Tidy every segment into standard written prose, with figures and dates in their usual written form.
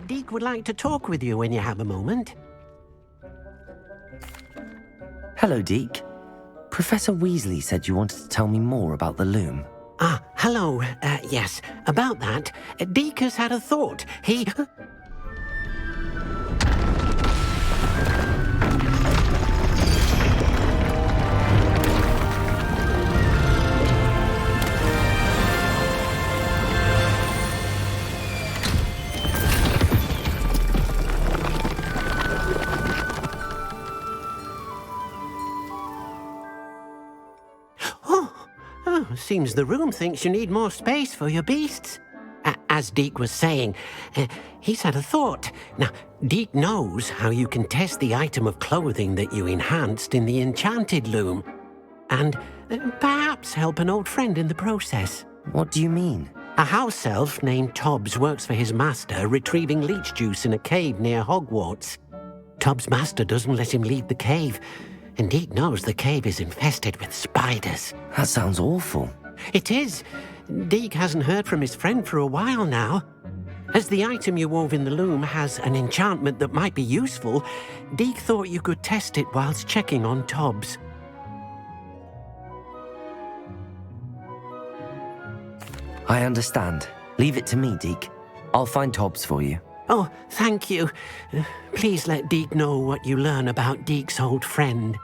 Deke would like to talk with you when you have a moment. Hello, Deke. Professor Weasley said you wanted to tell me more about the loom. Ah, hello. Yes, about that. Deke has had a thought. He... Oh, seems the room thinks you need more space for your beasts. As Deke was saying, he's had a thought. Now, Deke knows how you can test the item of clothing that you enhanced in the enchanted loom. And perhaps help an old friend in the process. What do you mean? A house elf named Tobbs works for his master, retrieving leech juice in a cave near Hogwarts. Tobbs' master doesn't let him leave the cave, and Deke knows the cave is infested with spiders. That sounds awful. It is. Deke hasn't heard from his friend for a while now. As the item you wove in the loom has an enchantment that might be useful, Deke thought you could test it whilst checking on Tobbs. I understand. Leave it to me, Deke. I'll find Tobbs for you. Oh, thank you. Please let Deke know what you learn about Deke's old friend.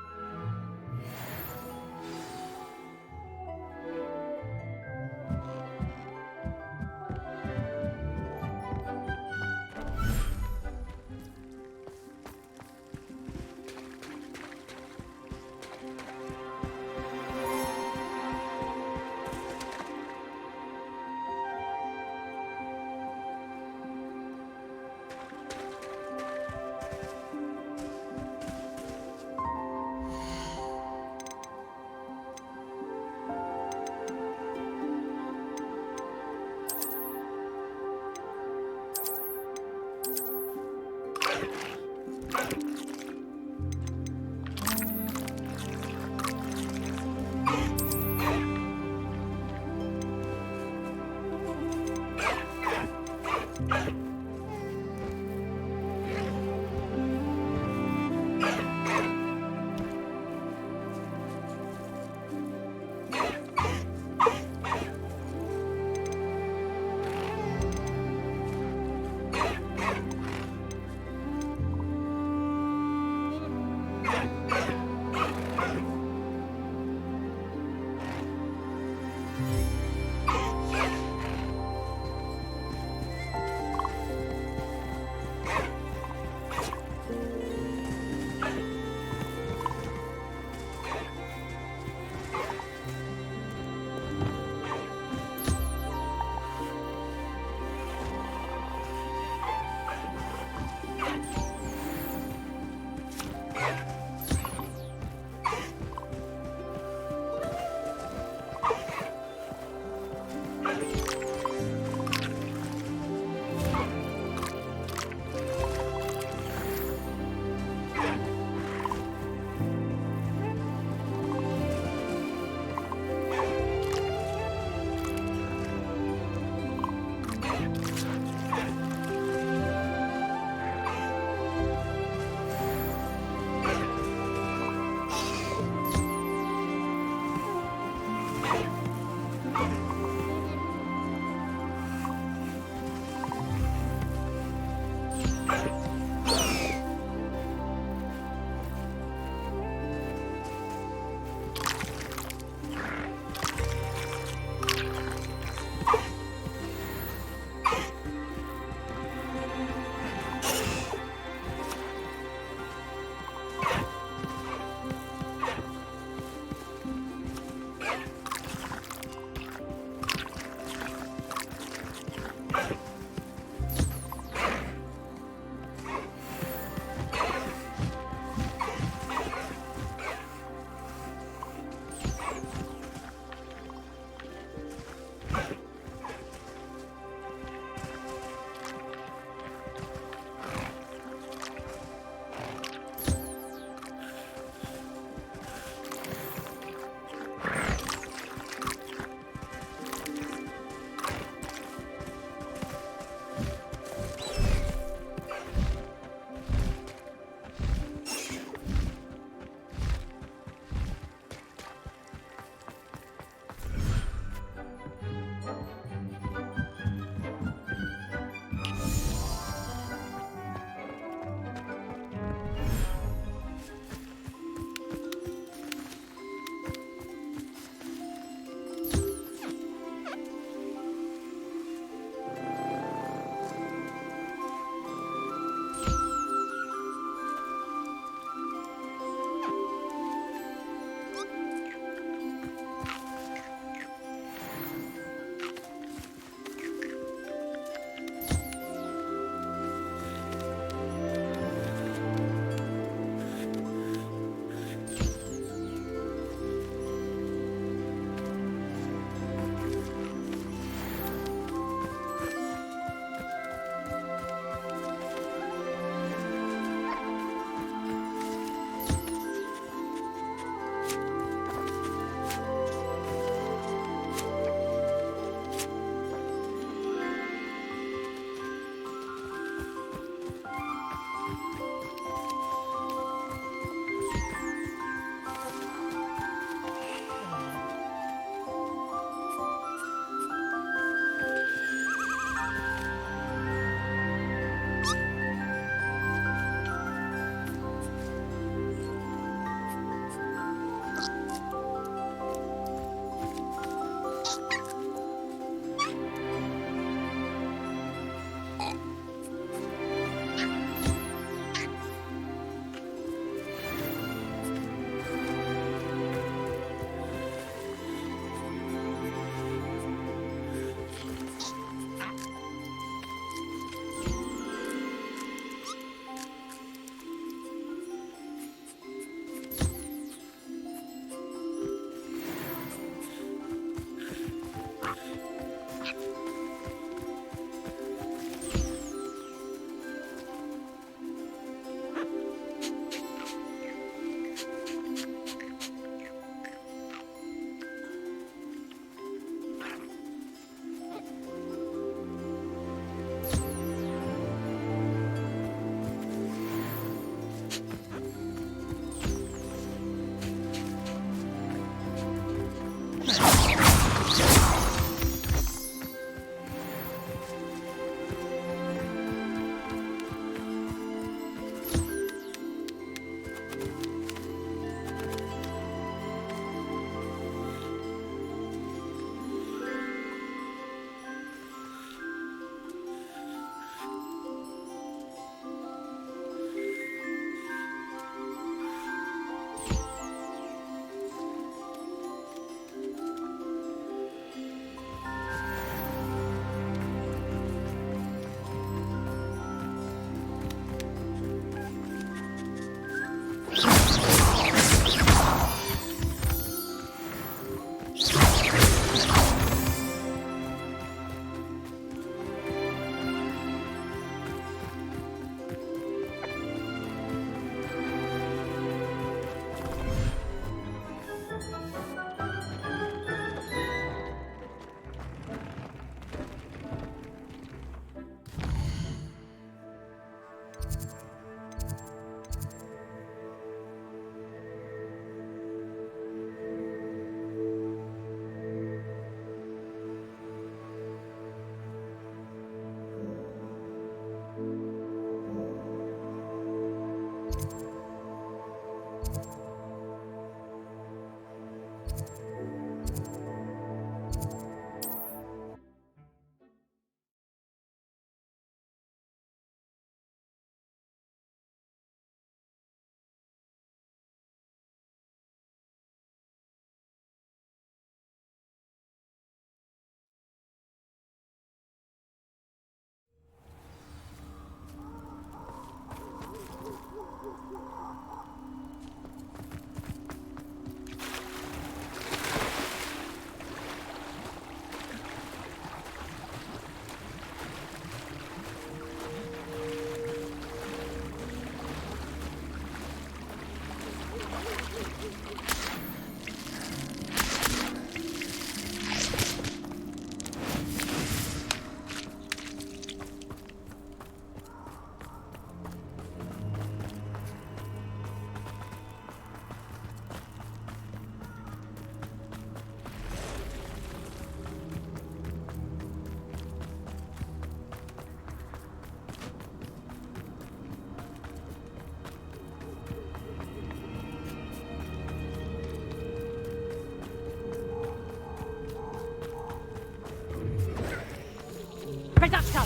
Reduction!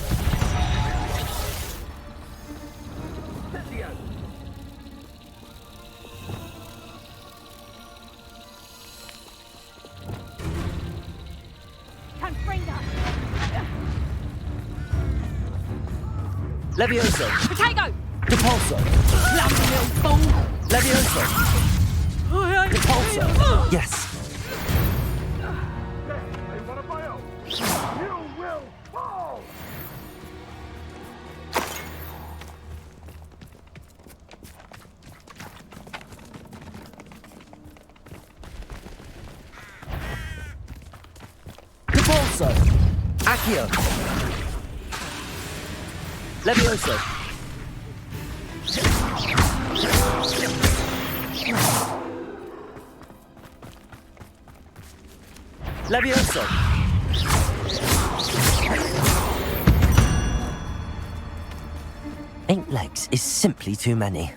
Confringo! Levioso! Potato! Depulso! Lummy little fool! Levioso! Depulso! Yes! You will fall! Depulso! Accio! Levioso! Levioso! Eight legs is simply too many.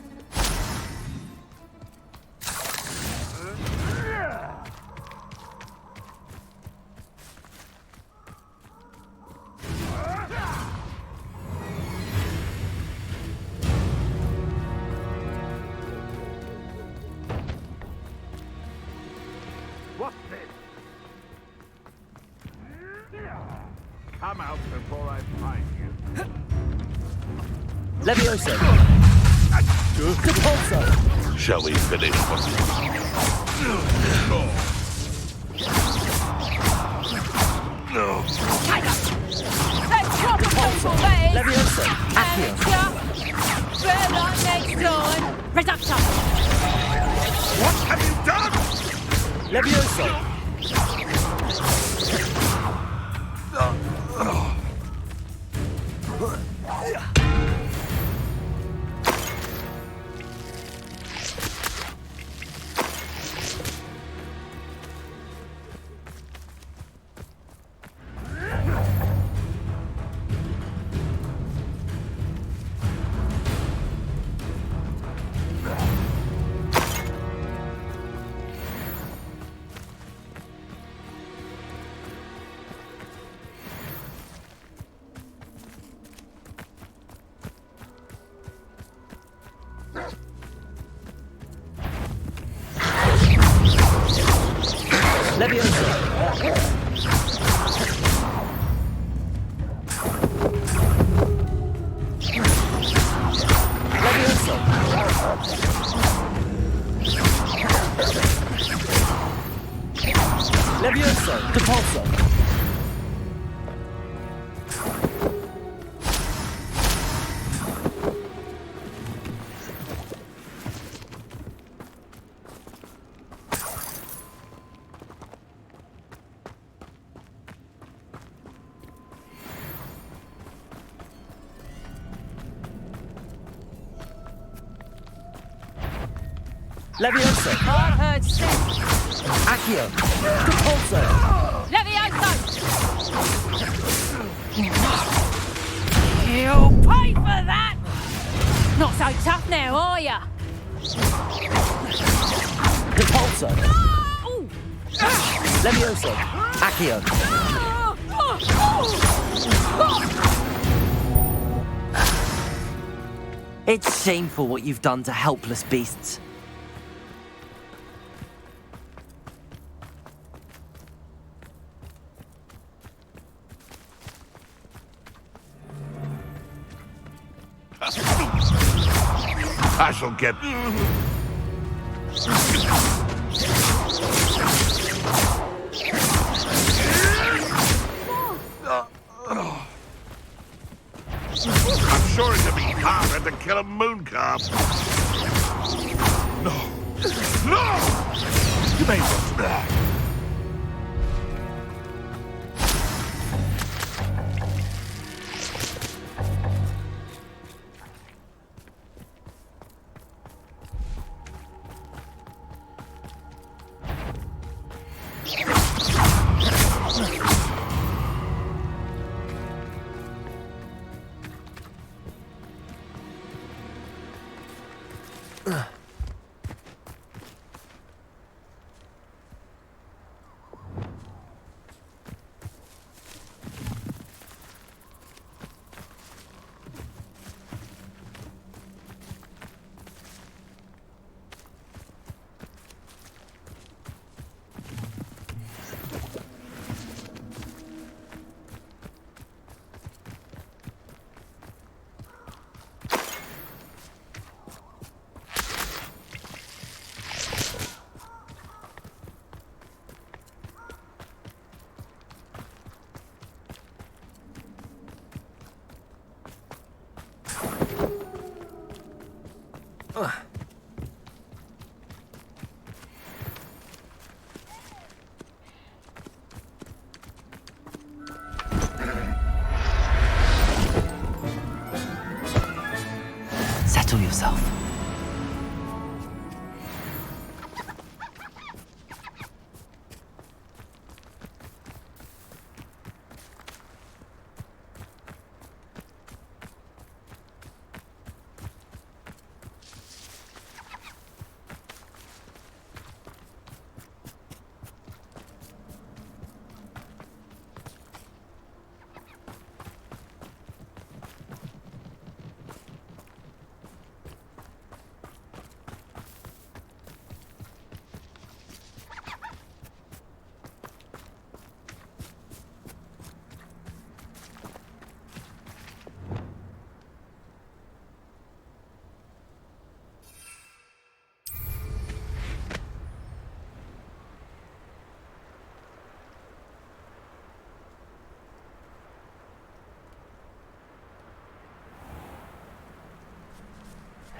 What's this? Come out before I find you. Levioso! Depulso! Shall we finish what we No. Let's drop a pencil, mate! Levioso! Accio! Better luck next time! Reduction! What have you done? Levioso! Levioso! Levioso! Levioso! Depulso! Levioso! I've heard sense! Accio! Depulso! Levioso! You'll pay for that! Not so tough now, are ya? Depulso! Ooh. Levioso! Accio! It's shameful what you've done to helpless beasts. I shall get... I'm sure it'd be harder to kill a moon calf. No. No! You may want...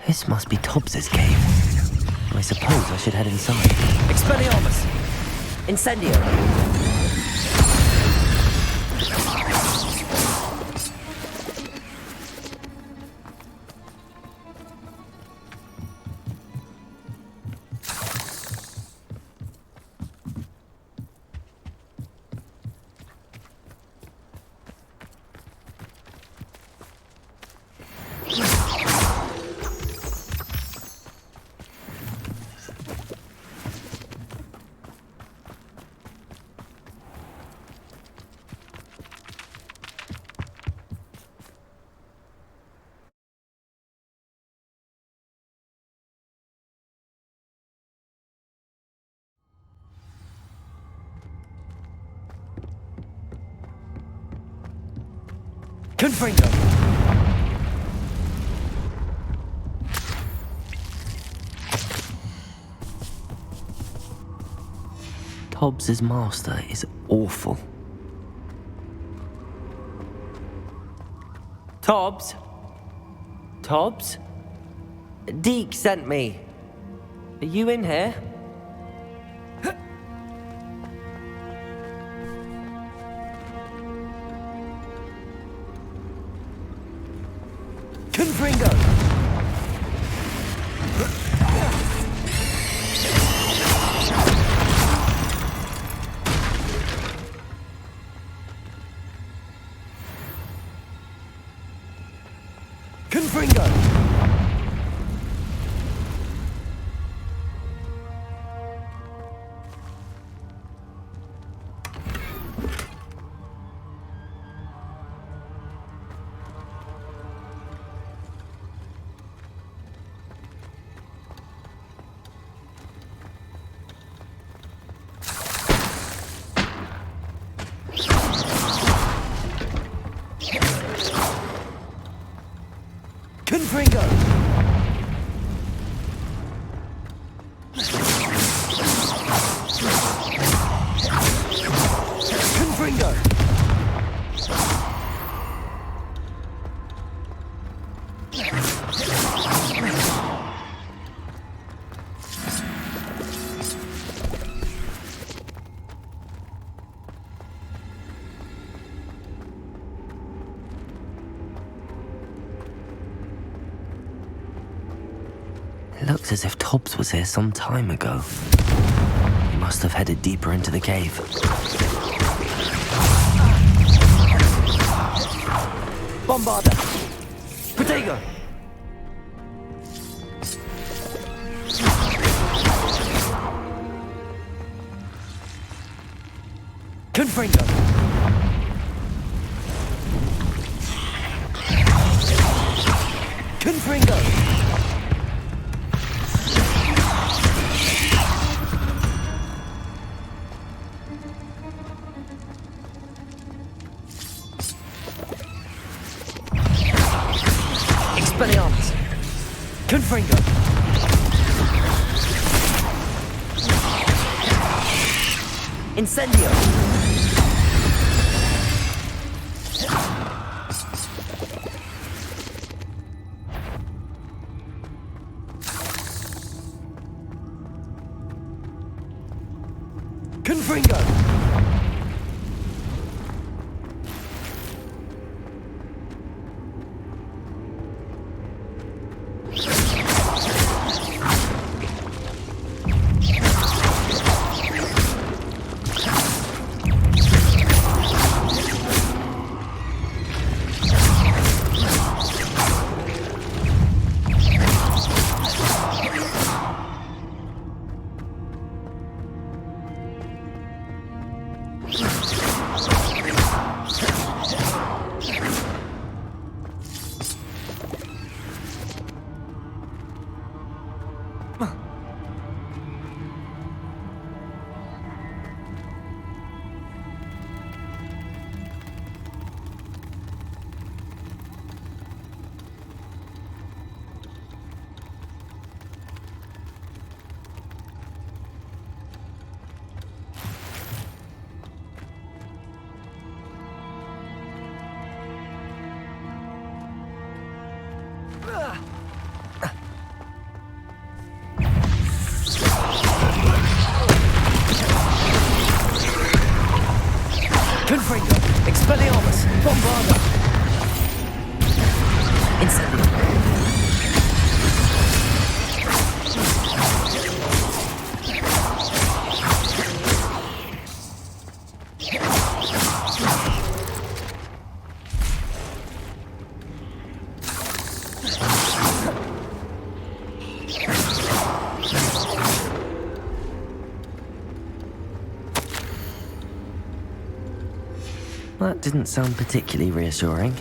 This must be Tobbs's cave. I suppose I should head inside. Expelliarmus! Incendio! Confringo! Tobbs's master is awful. Tobbs? Tobbs? Deke sent me. Are you in here? Confringo! Confringo! Confringo! Confringo! It looks as if Tobbs was here some time ago. He must have headed deeper into the cave. Bombarda! Protego! Confringo! Confringo! Expelliarmus! Confringo! Incendio! Confringo! Bombarda! Incendio! That didn't sound particularly reassuring.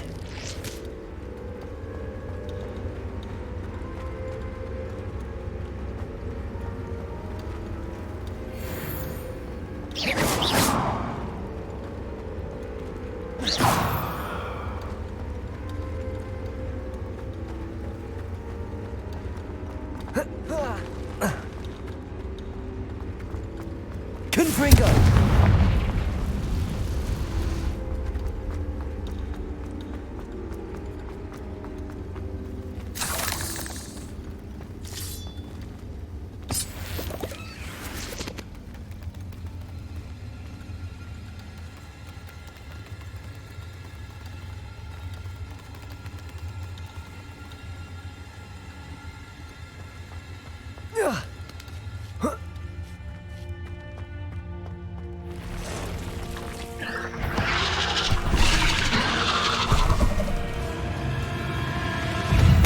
Confringo!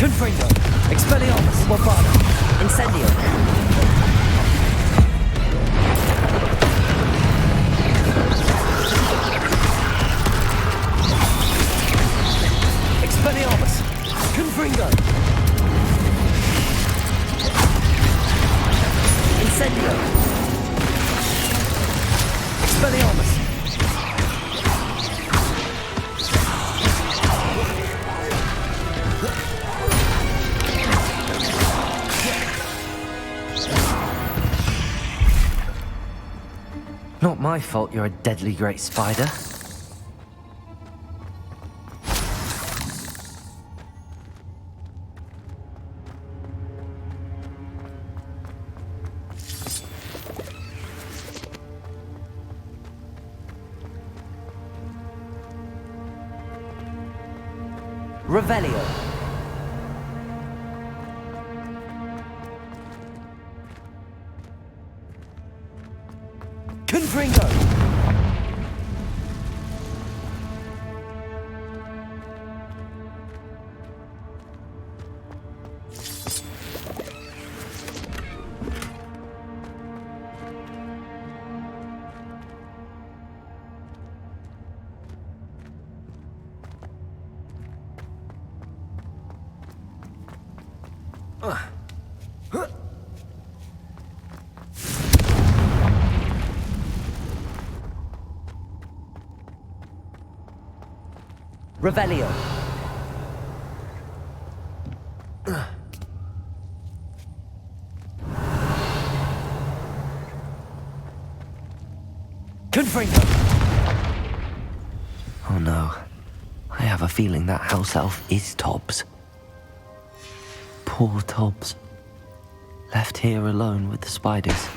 Confringo! Expelliarmus! Bombarda! Incendio! Expelliarmus! Confringo! Incendio! Expelliarmus! Not my fault you're a deadly great spider. Revelio! Confringo! Revelio! Confringo! Oh no. I have a feeling that house elf is Tobbs. Poor Tobbs. Left here alone with the spiders.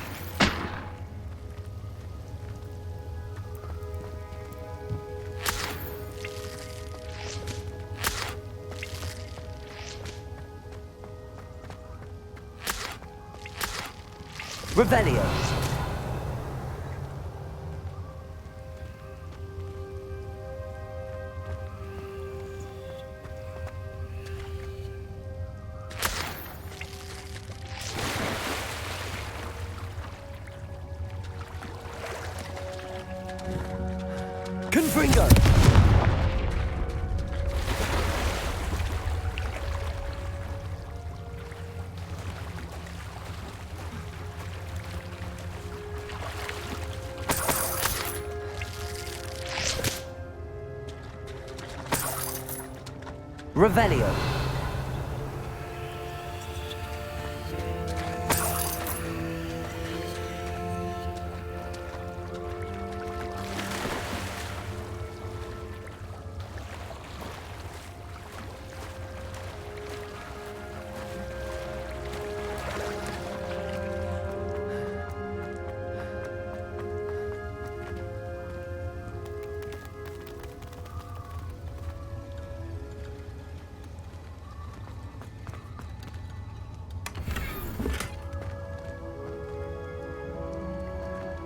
Revelio! Confringo! Revelio!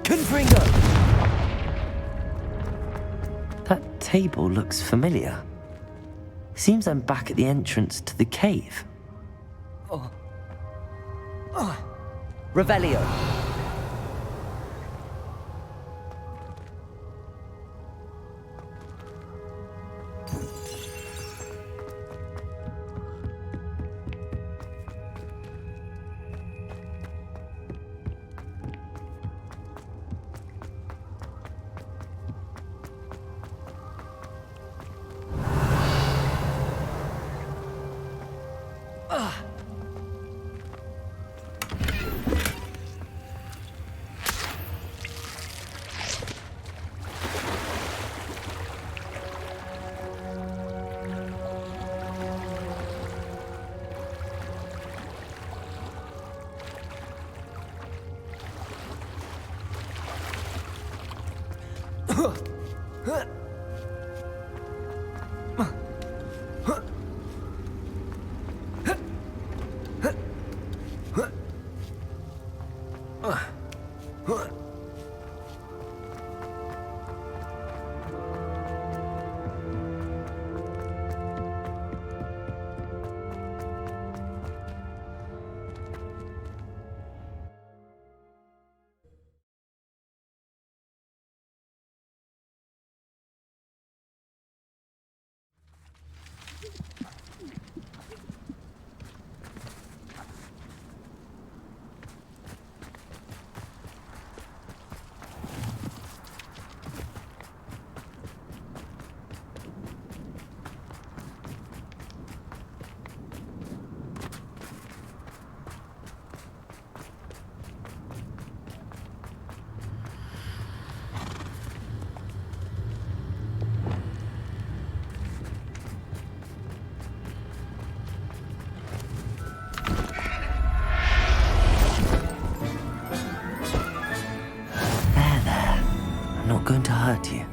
Confringo! That table looks familiar. Seems I'm back at the entrance to the cave. Revelio. Not going to hurt you.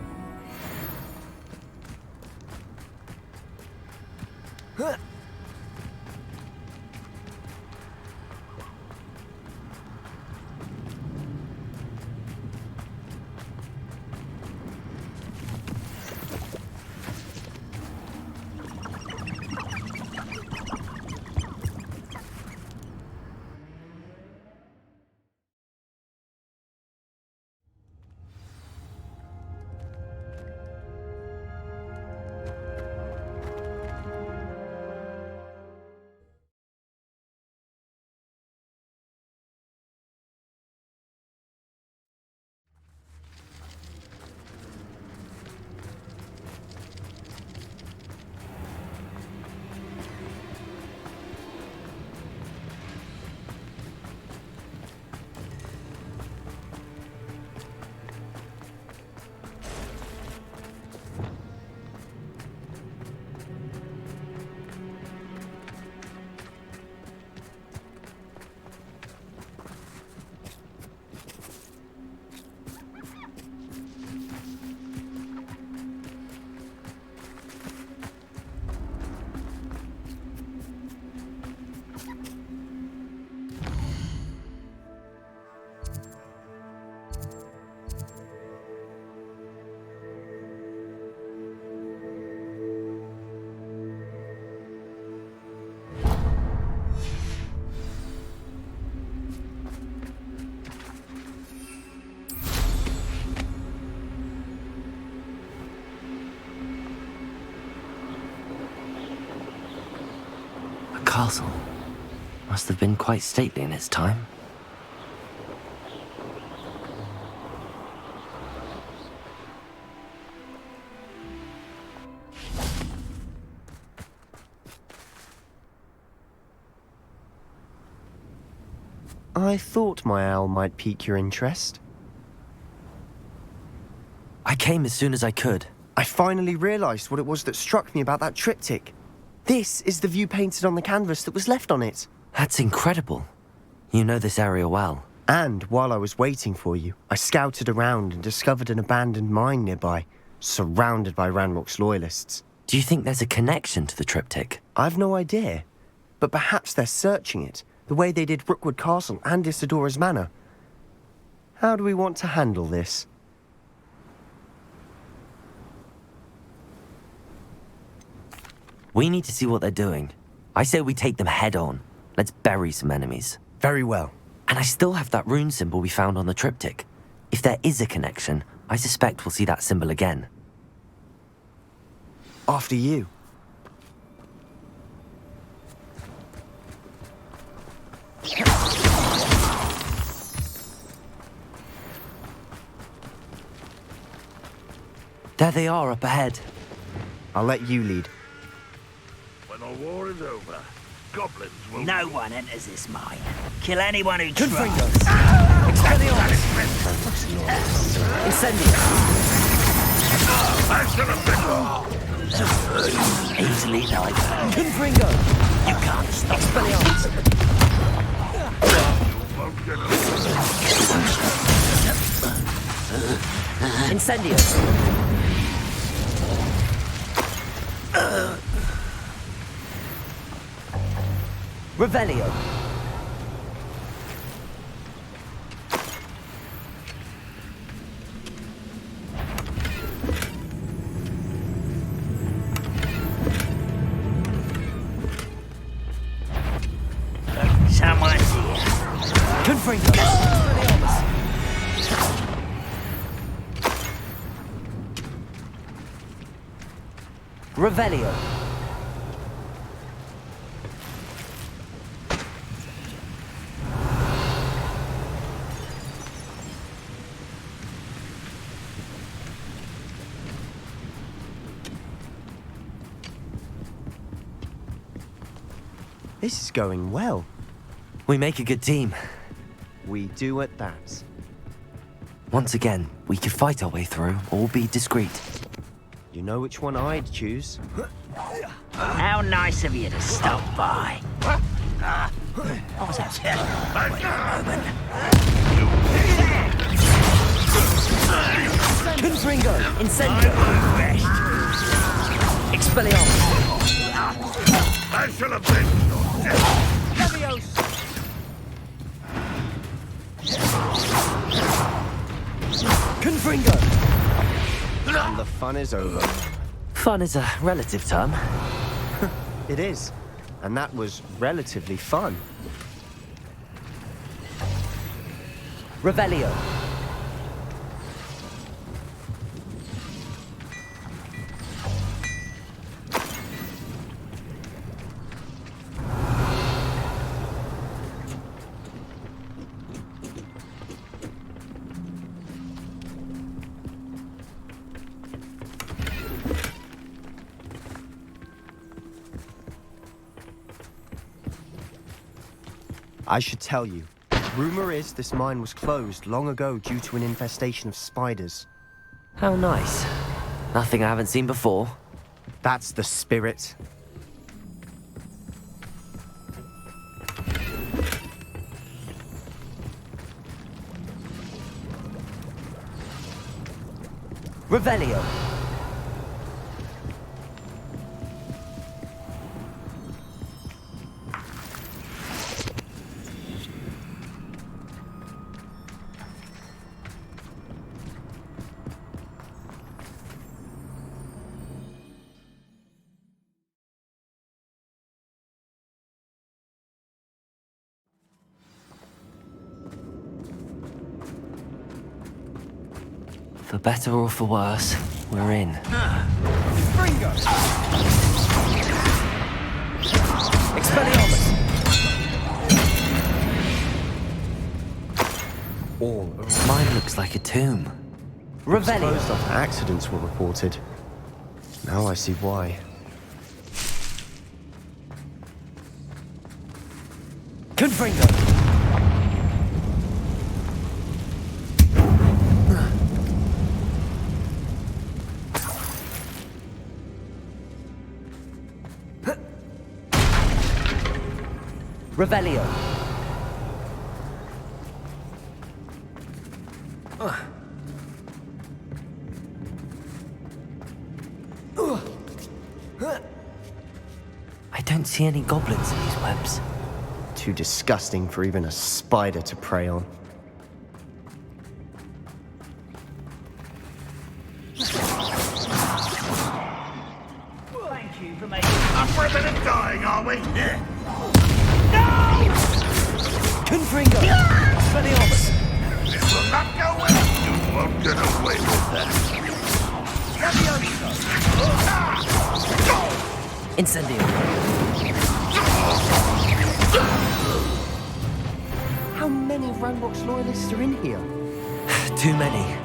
Castle. Must have been quite stately in its time. I thought my owl might pique your interest. I came as soon as I could. I finally realized what it was that struck me about that triptych. This is the view painted on the canvas that was left on it. That's incredible. You know this area well. And while I was waiting for you, I scouted around and discovered an abandoned mine nearby, surrounded by Ranrock's loyalists. Do you think there's a connection to the triptych? I've no idea, but perhaps they're searching it, the way they did Rookwood Castle and Isidora's Manor. How do we want to handle this? We need to see what they're doing. I say we take them head on. Let's bury some enemies. Very well. And I still have that rune symbol we found on the triptych. If there is a connection, I suspect we'll see that symbol again. After you. There they are up ahead. I'll let you lead. When the war is over, goblins will... No one enters this mine. Kill anyone who Good tries. fingers. Expelliarmus. Incendio. I should have been... Easily died. Confringo. You can't stop. Expelliarmus. Won't get it. Incendio. Revelio. Someone's here. Confringo. Expelliarmus. Revelio. This is going well. We make a good team. We do at that. Once again, we could fight our way through or be discreet. You know which one I'd choose? How nice of you to stop by. What was that? Wait a moment. Confringo. Incendio. Expelliarmus. I should have been... Confringo. And the fun is over. Fun is a relative term. It is. And that was relatively fun. Revelio. I should tell you. Rumor is this mine was closed long ago due to an infestation of spiders. How nice. Nothing I haven't seen before. That's the spirit. Revelio. For better or for worse, we're in. Expelliarmus. All Mine looks like a tomb. Revelio. closed after accidents were reported. Now I see why. Confringo. Revelio. I don't see any goblins in these webs. Too disgusting for even a spider to prey on. Thank you for making... Up for a bit of dying, are we? Confringo! Expelliarmus! This will not go well. You won't get away with that. Incendio! How many Ranrock's loyalists are in here? Too many.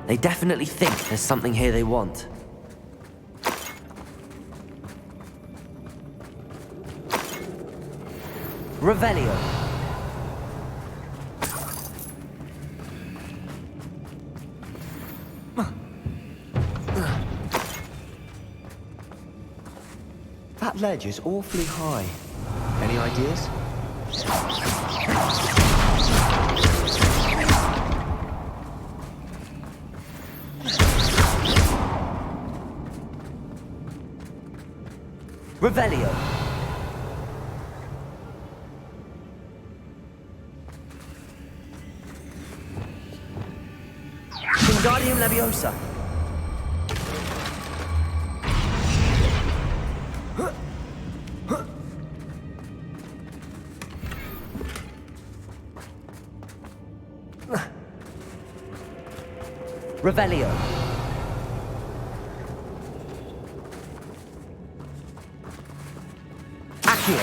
They definitely think there's something here they want. Revelio! That ledge is awfully high. Any ideas? Revelio! Wingardium Leviosa! Revelio! Accio!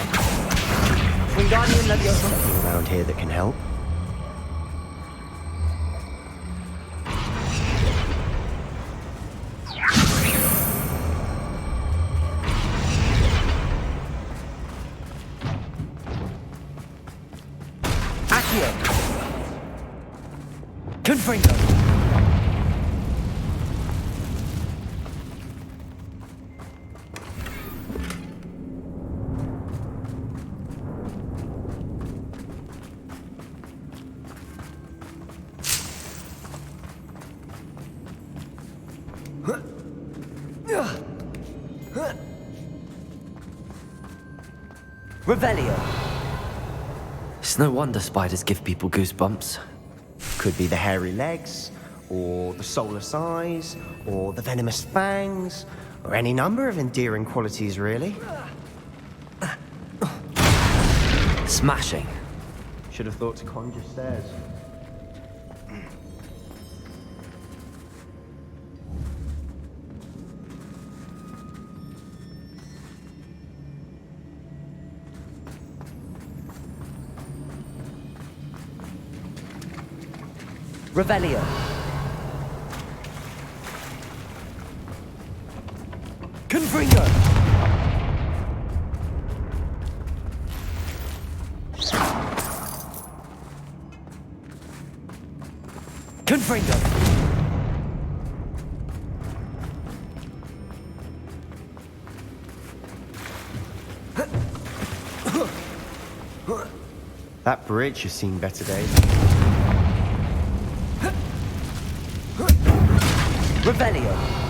Wingardium Leviosa! Nothing around here that can help. Accio! Confringo! Revelio! It's no wonder spiders give people goosebumps. Could be the hairy legs, or the soulless eyes, or the venomous fangs, or any number of endearing qualities, really. Smashing. Should have thought to conjure stairs. Revelio! Confringo! Confringo! That bridge has seen better days. Revelio!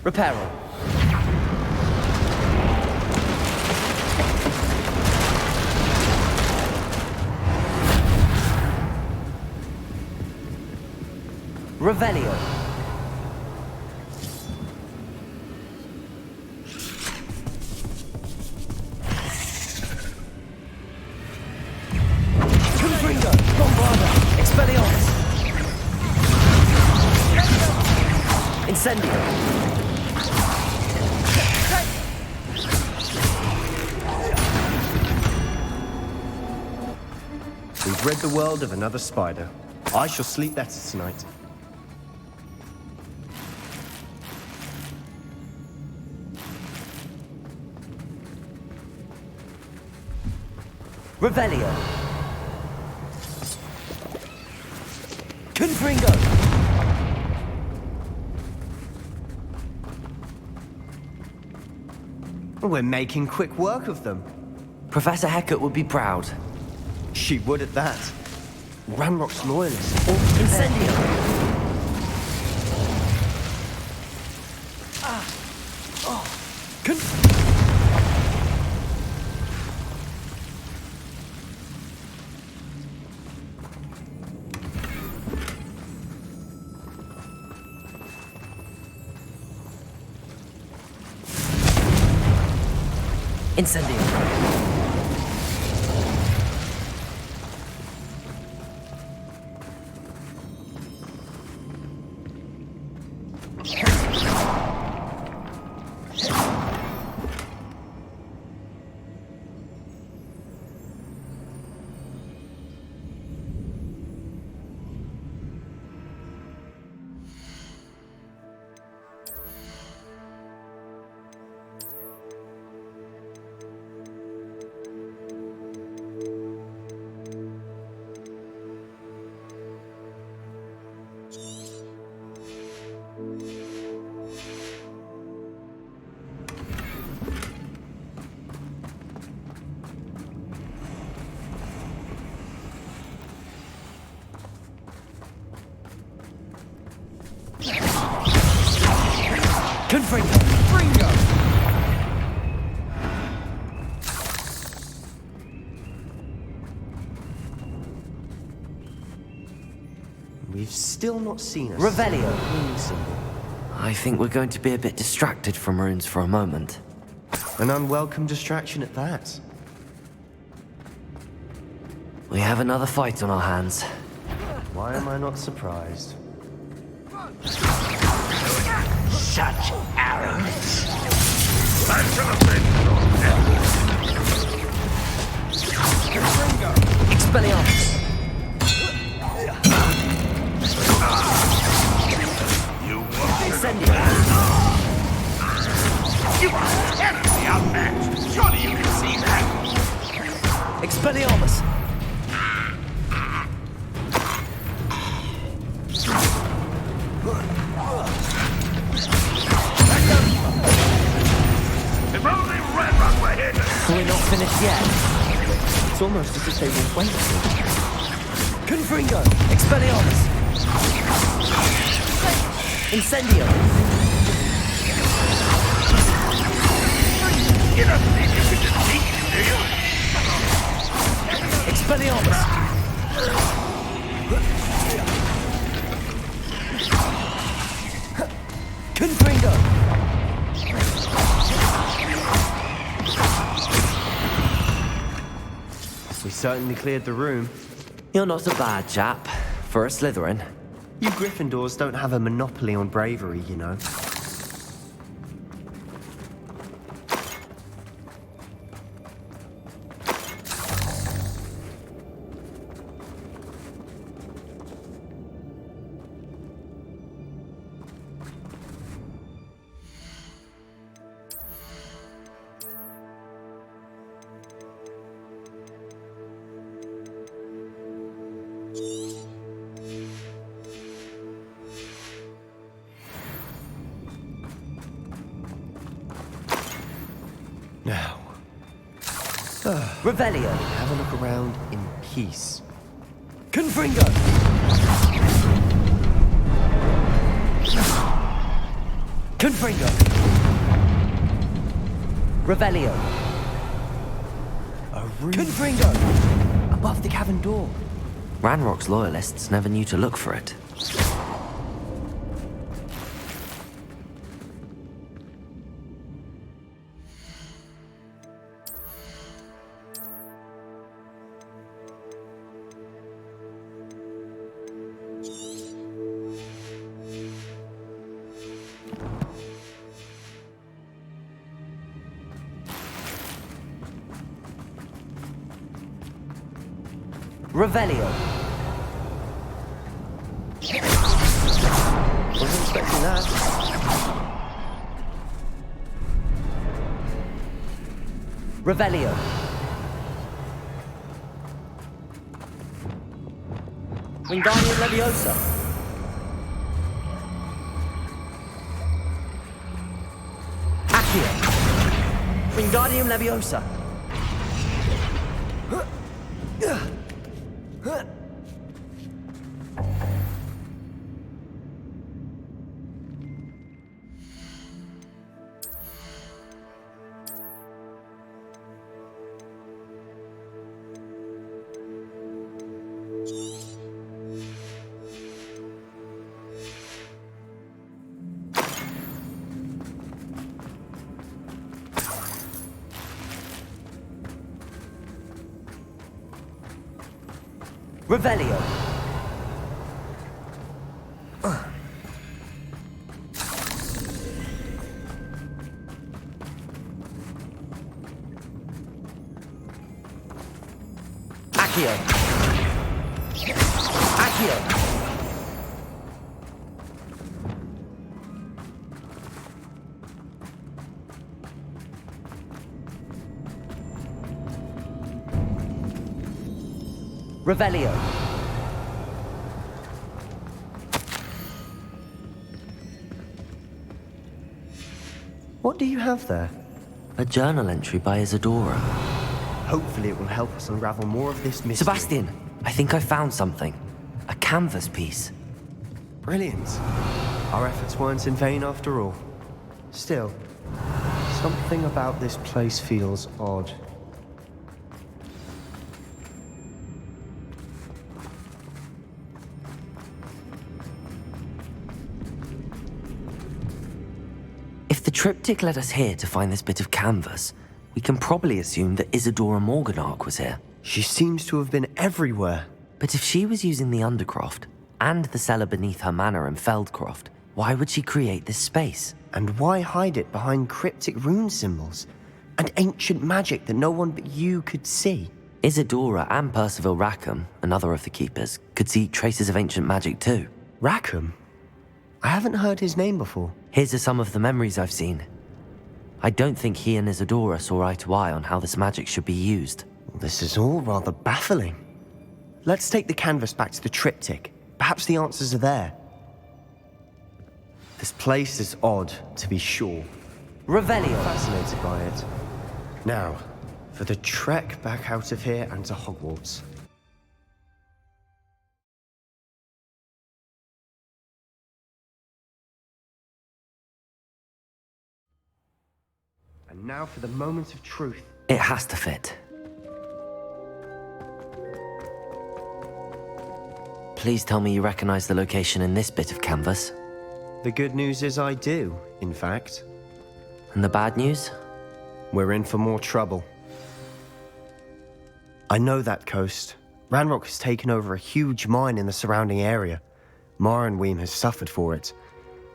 Reparo. Revelio. Confringo. Bombarda. Expelliarmus. Incendio. We've rid the world of another spider. I shall sleep better tonight. Revelio. Confringo. We're making quick work of them. Professor Hecat would be proud. She would at that. Ranrock's loyalists. Incendio. Incendio. Confringo. Fringo. We've still not seen a Revelio. rune symbol. I think we're going to be a bit distracted from runes for a moment. An unwelcome distraction at that. We have another fight on our hands. Why am I not surprised? Such arrogance. I should have been Expelliarmus. You want Incendio. You are terribly outmatched. Surely you can see that. Expelliarmus. If only Ranrock were here to... We're not finished yet. It's almost as if they were waiting. Confringo. Expelliarmus. Incendio. You don't think you could defeat him, do you? Expelliarmus. Confringo. We certainly cleared the room. You're not a bad chap for a Slytherin. You Gryffindors don't have a monopoly on bravery, you know. Now, Revelio. have a look around in peace. Confringo. Confringo. Revelio. A room Confringo. above the cavern door. Ranrock's loyalists never knew to look for it. Revelio. Wasn't expecting that. Revelio. Wingardium Leviosa. Accio. Wingardium Leviosa. Revelio. Accio. Accio. Revelio. What do you have there? A journal entry by Isadora. Hopefully it will help us unravel more of this mystery. Sebastian, I think I found something. A canvas piece. Brilliant. Our efforts weren't in vain after all. Still, something about this place feels odd. If the triptych led us here to find this bit of canvas, we can probably assume that Isadora Morganach was here. She seems to have been everywhere. But if she was using the Undercroft, and the cellar beneath her manor in Feldcroft, why would she create this space? And why hide it behind cryptic rune symbols? And ancient magic that no one but you could see? Isadora and Percival Rackham, another of the keepers, could see traces of ancient magic too. Rackham? I haven't heard his name before. His are some of the memories I've seen. I don't think he and Isadora saw eye to eye on how this magic should be used. This is all rather baffling. Let's take the canvas back to the triptych. Perhaps the answers are there. This place is odd, to be sure. Revelio. Fascinated by it. Now, for the trek back out of here and to Hogwarts. And now for the moment of truth. It has to fit. Please tell me you recognize the location in this bit of canvas. The good news is I do, in fact. And the bad news? We're in for more trouble. I know that coast. Ranrock has taken over a huge mine in the surrounding area. Mornweem has suffered for it.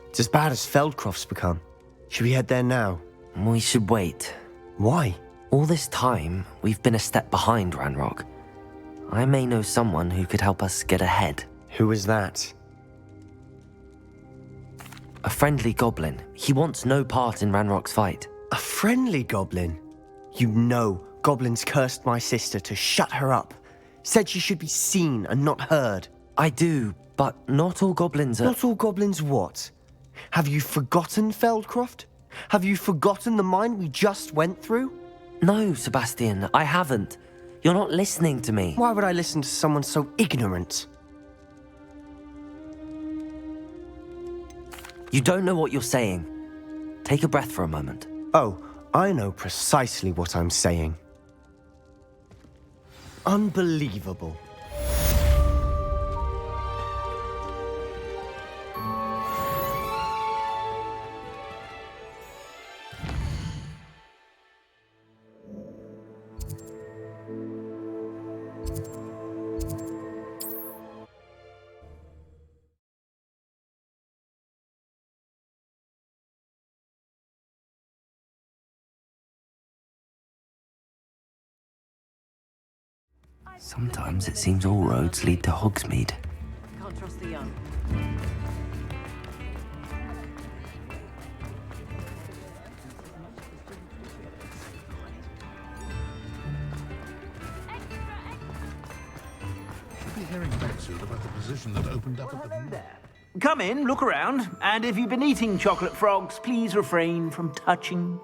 It's as bad as Feldcroft's become. Should we head there now? We should wait. Why? All this time, we've been a step behind Ranrock. I may know someone who could help us get ahead. Who is that? A friendly goblin. He wants no part in Ranrock's fight. A friendly goblin? You know, goblins cursed my sister to shut her up. Said she should be seen and not heard. I do, but not all goblins are... Not all goblins what? Have you forgotten Feldcroft? Have you forgotten the mine we just went through? No, Sebastian, I haven't. You're not listening to me. Why would I listen to someone so ignorant? You don't know what you're saying. Take a breath for a moment. Oh, I know precisely what I'm saying. Unbelievable. Sometimes it seems all roads lead to Hogsmeade. Can't trust the young. Should be hearing back soon about the position that opened up at the... Come in, look around, and if you've been eating chocolate frogs, please refrain from touching.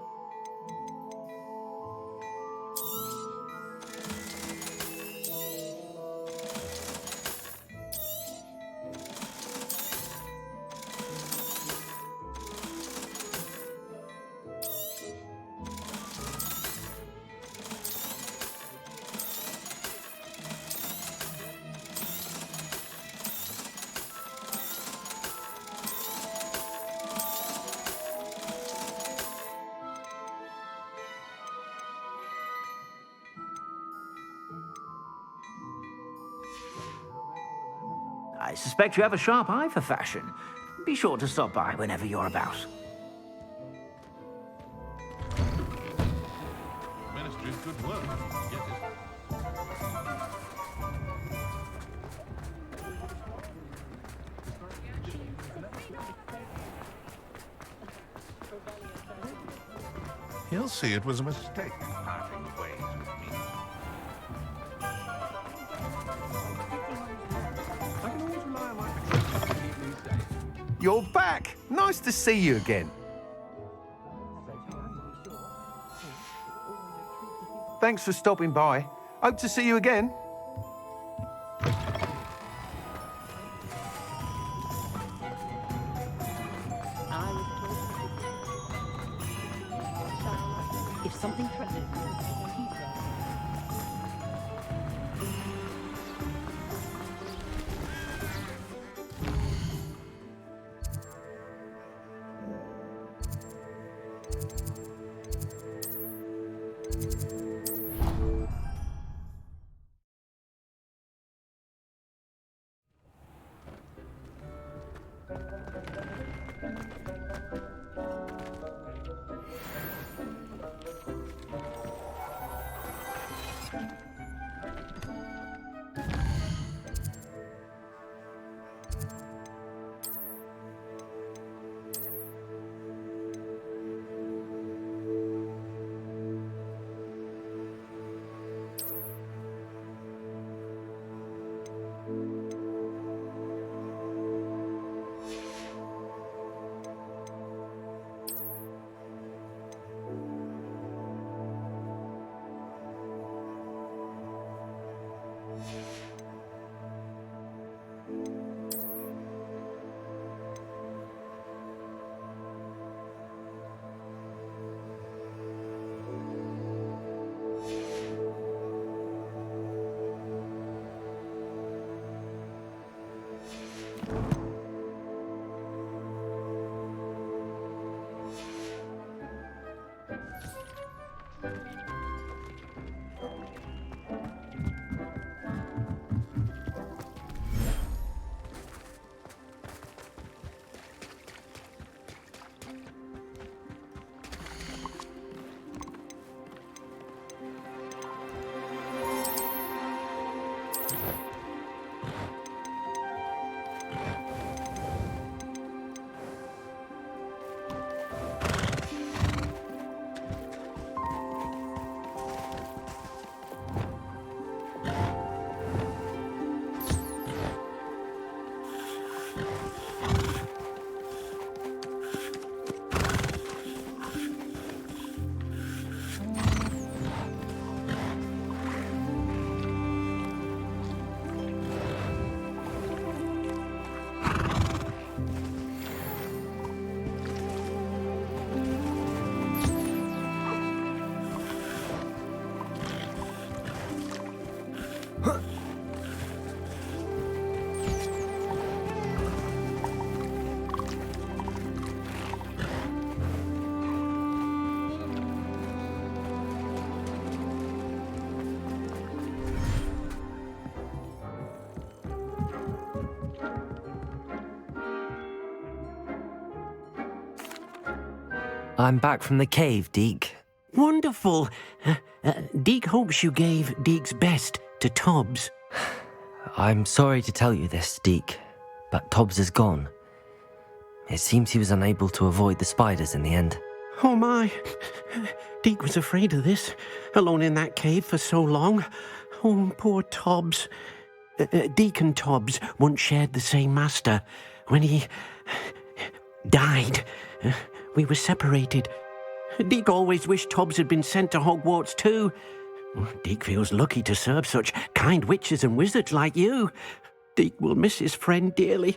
I suspect you have a sharp eye for fashion. Be sure to stop by whenever you're about. Ministry's good work. Get it. He'll see it was a mistake parting ways with me. I can always rely on my protection to keep me safe. You're back! Nice to see you again. Thanks for stopping by. Hope to see you again. If something threatens, keep there. I'm back from the cave, Deke. Wonderful. Deke hopes you gave Deke's best to Tobbs. I'm sorry to tell you this, Deke, but Tobbs is gone. It seems he was unable to avoid the spiders in the end. Oh my. Deke was afraid of this, alone in that cave for so long. Oh, poor Tobbs. Deke and Tobbs once shared the same master. When he died, we were separated. Deke always wished Tobbs had been sent to Hogwarts too. Deke feels lucky to serve such kind witches and wizards like you. Deke will miss his friend dearly,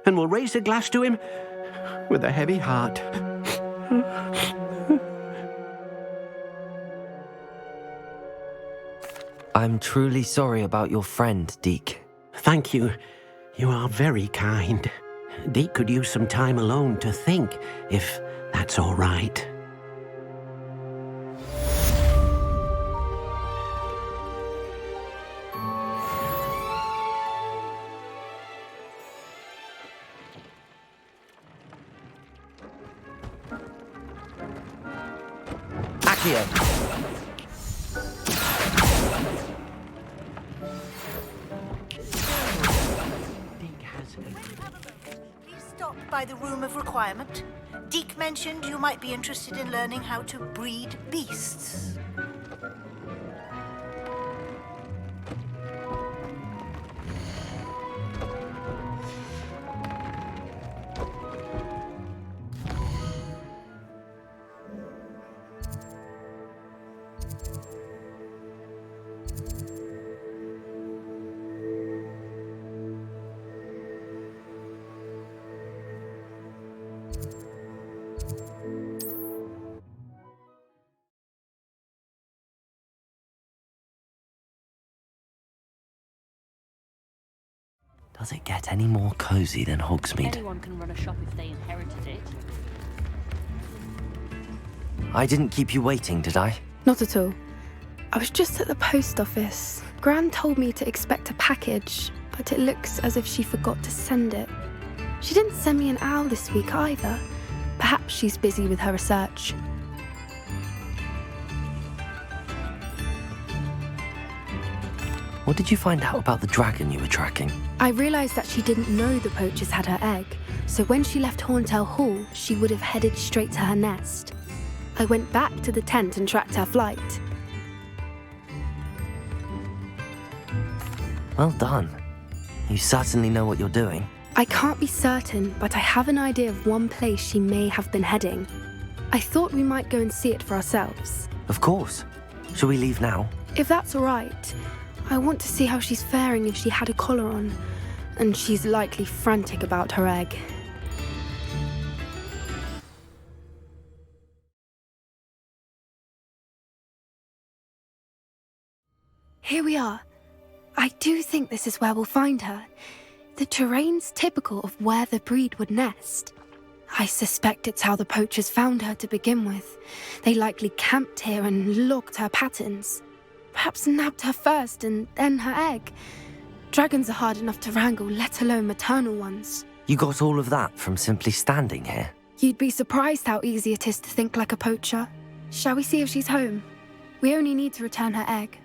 and will raise a glass to him with a heavy heart. I'm truly sorry about your friend, Deke. Thank you. You are very kind. Deke could use some time alone to think, if that's all right. Accio. Please stop by the Room of Requirement. Deke mentioned you might be interested in learning how to breed beasts. Does it get any more cozy than Hogsmeade? Anyone can run a shop if they inherited it. I didn't keep you waiting, did I? Not at all. I was just at the post office. Gran told me to expect a package, but it looks as if she forgot to send it. She didn't send me an owl this week either. Perhaps she's busy with her research. What did you find out about the dragon you were tracking? I realised that she didn't know the poachers had her egg, so when she left Horntail Hall, she would have headed straight to her nest. I went back to the tent and tracked her flight. Well done. You certainly know what you're doing. I can't be certain, but I have an idea of one place she may have been heading. I thought we might go and see it for ourselves. Of course. Shall we leave now? If that's all right. I want to see how she's faring if she had a collar on, and she's likely frantic about her egg. Here we are. I do think this is where we'll find her. The terrain's typical of where the breed would nest. I suspect it's how the poachers found her to begin with. They likely camped here and logged her patterns. Perhaps nabbed her first and then her egg. Dragons are hard enough to wrangle, let alone maternal ones. You got all of that from simply standing here? You'd be surprised how easy it is to think like a poacher. Shall we see if she's home? We only need to return her egg.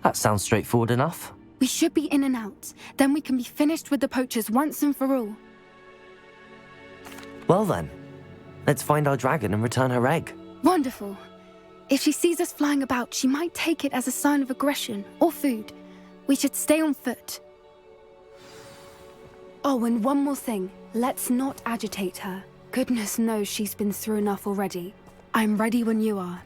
That sounds straightforward enough. We should be in and out. Then we can be finished with the poachers once and for all. Well then, let's find our dragon and return her egg. Wonderful. If she sees us flying about, she might take it as a sign of aggression or food. We should stay on foot. Oh, and one more thing. Let's not agitate her. Goodness knows she's been through enough already. I'm ready when you are.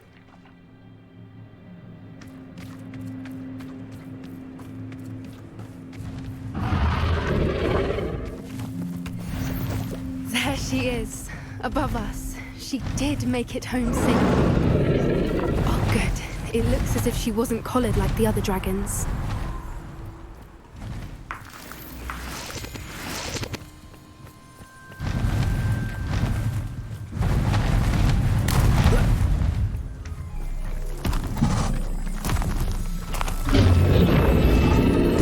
There she is, above us. She did make it home safely. Oh, good. It looks as if she wasn't collared like the other dragons.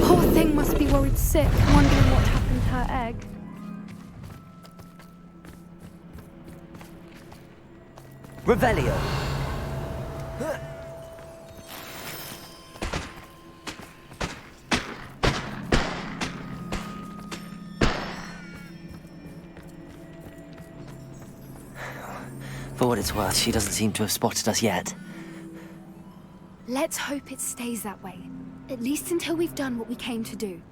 Poor thing must be worried sick, wondering what happened to her egg. Revelio. For what it's worth, she doesn't seem to have spotted us yet. Let's hope it stays that way. At least until we've done what we came to do.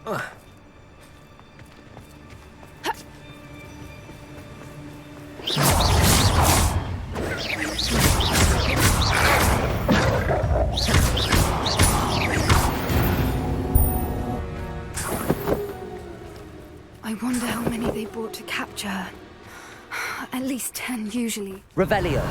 I wonder how many they brought to capture her. At least 10 usually. Revelio.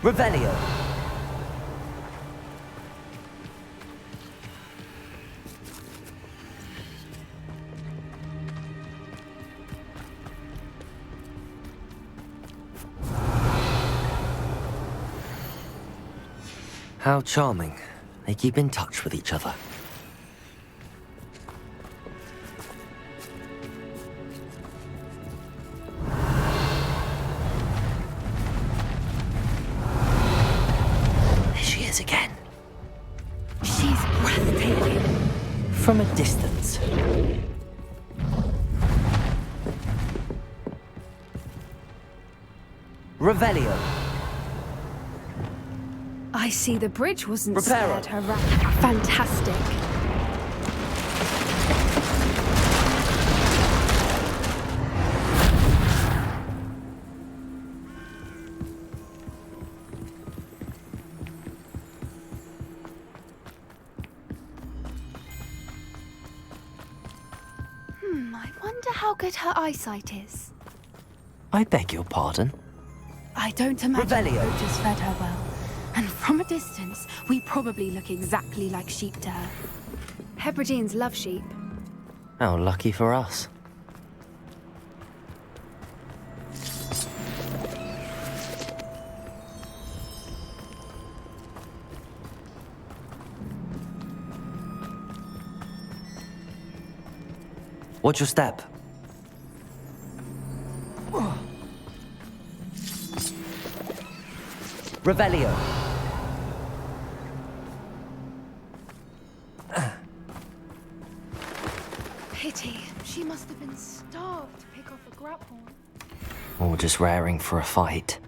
Revelio. How charming. They keep in touch with each other. Again. She's breathtaking. From a distance. Revelio. I see the bridge wasn't Reparo. spared her fantastic. I wonder how good her eyesight is. I beg your pardon? I don't imagine Revelio. the poachers fed her well. And from a distance, we probably look exactly like sheep to her. Hebrideans love sheep. How lucky for us. Watch your step. Revelio. Pity. She must have been starved to pick off a grapple. Or just raring for a fight.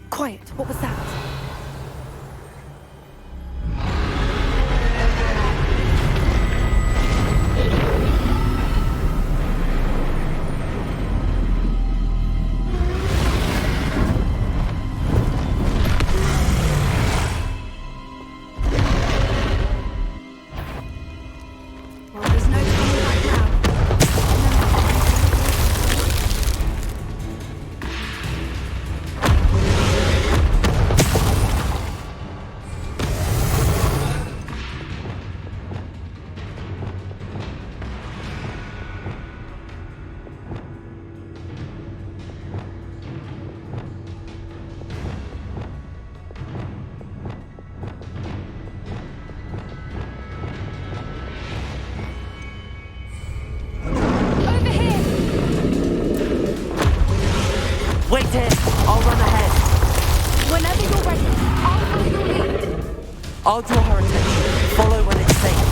Quiet. What was that? Wait here. I'll run ahead. Whenever you're ready, I'll follow your lead. I'll draw her attention. Follow when it's safe.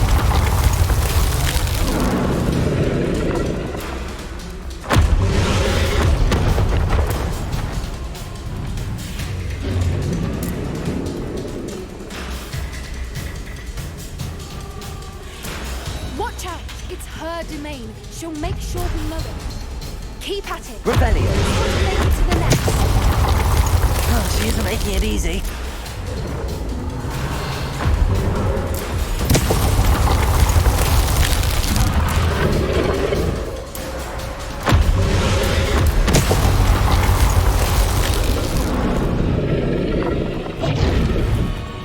Watch out. It's her domain. She'll make sure we know it. Keep at it. Revelio. Got to make it to the nest. Oh, she isn't making it easy.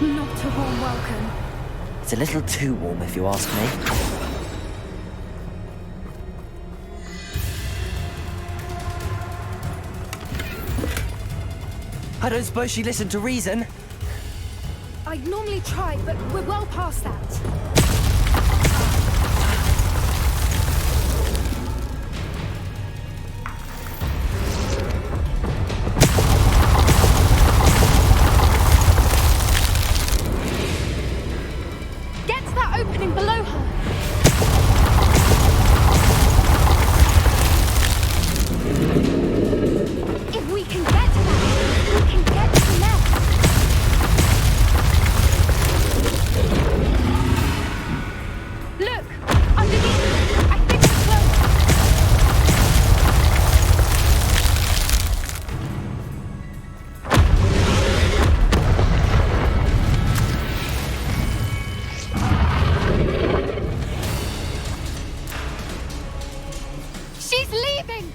Not a warm welcome. It's a little too warm, if you ask me. I don't suppose she listened to reason. I'd normally try, but we're well past that. Get to that opening below her. If we can get to that, we can get to the nest. Look! Underneath! I think we're close! She's leaving!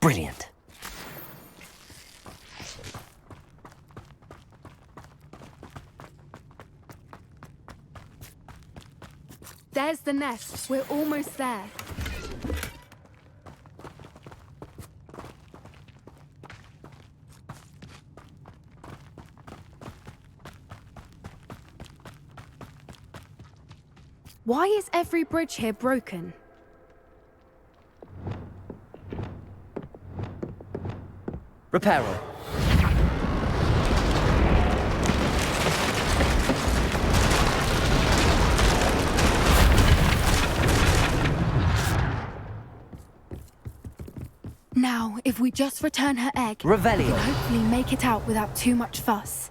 Brilliant. There's the nest. We're almost there. Why is every bridge here broken? Reparo. Now, if we just return her egg, we Revelio. can hopefully make it out without too much fuss.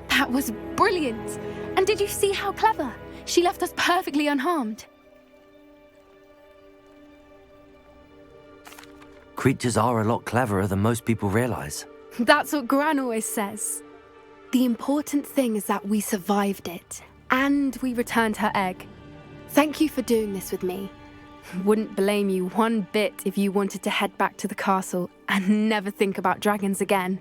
That was brilliant! And did you see how clever? She left us perfectly unharmed. Creatures are a lot cleverer than most people realize. That's what Gran always says. The important thing is that we survived it, and we returned her egg. Thank you for doing this with me. Wouldn't blame you one bit if you wanted to head back to the castle and never think about dragons again.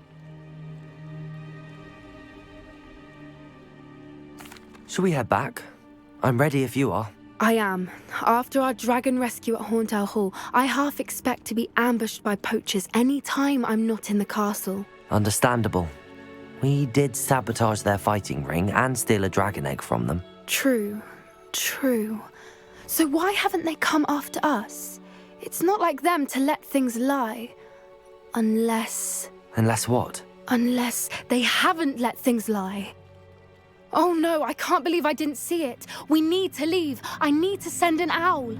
Shall we head back? I'm ready if you are. I am. After our dragon rescue at Hauntowl Hall, I half expect to be ambushed by poachers any time I'm not in the castle. Understandable. We did sabotage their fighting ring and steal a dragon egg from them. True. So why haven't they come after us? It's not like them to let things lie. Unless what? Unless they haven't let things lie. Oh no, I can't believe I didn't see it. We need to leave. I need to send an owl.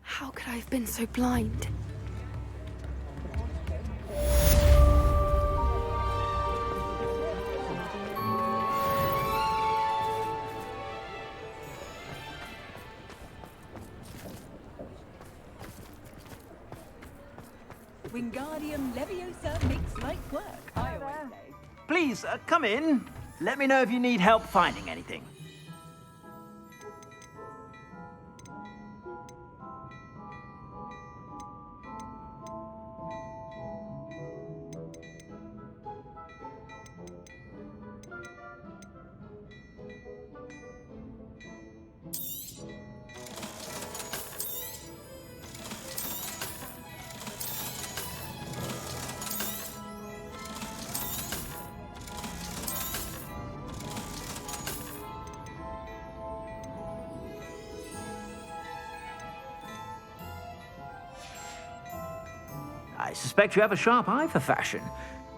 How could I have been so blind? Wingardium Leviosa makes light work, I always say. Please, come in. Let me know if you need help finding anything. I suspect you have a sharp eye for fashion.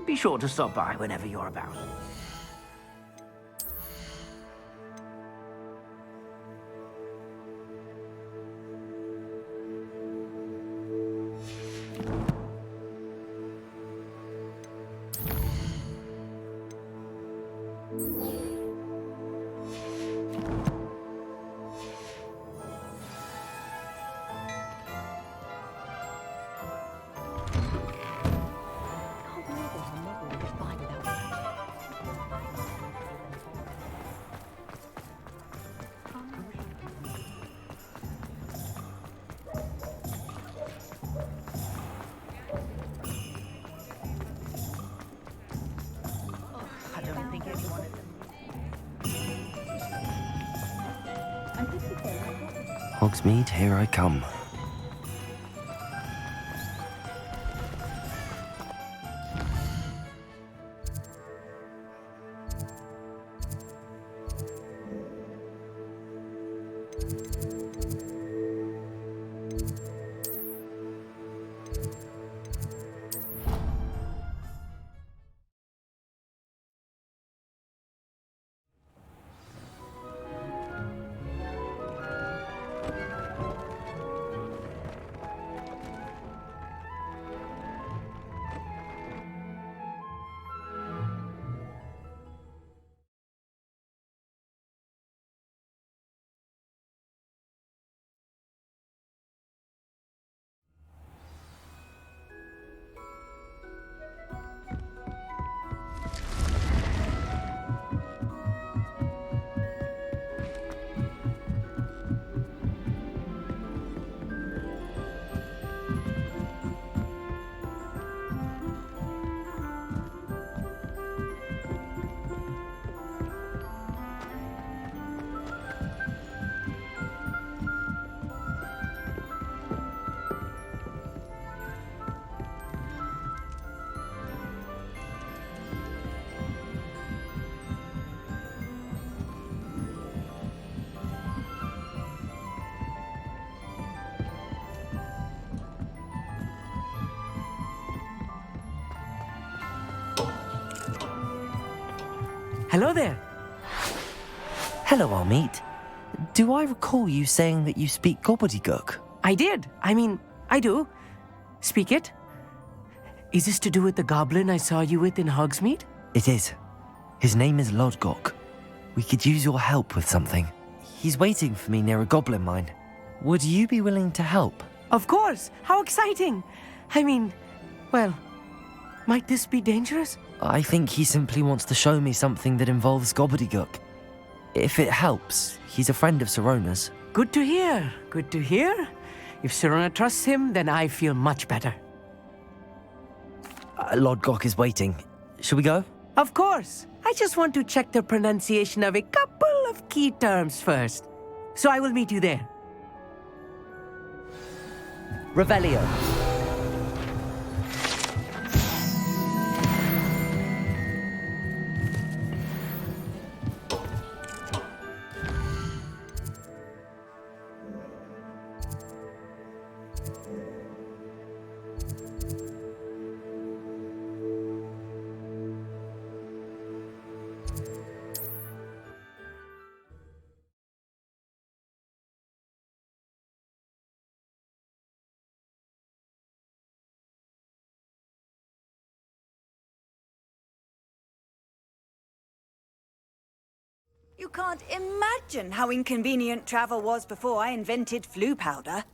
Be sure to stop by whenever you're about. Hogsmeade, here I come. Hello there. Hello, Armeet. Do I recall you saying that you speak gobbledygook? I did. I do. Speak it. Is this to do with the goblin I saw you with in Hogsmeade? It is. His name is Lodgok. We could use your help with something. He's waiting for me near a goblin mine. Would you be willing to help? Of course. How exciting. I mean, well, might this be dangerous? I think he simply wants to show me something that involves gobbledygook. If it helps, he's a friend of Sirona's. Good to hear. Good to hear. If Sirona trusts him, then I feel much better. Lord Gok is waiting. Shall we go? Of course. I just want to check the pronunciation of a couple of key terms first. So I will meet you there. Revelio. You can't imagine how inconvenient travel was before I invented flu powder.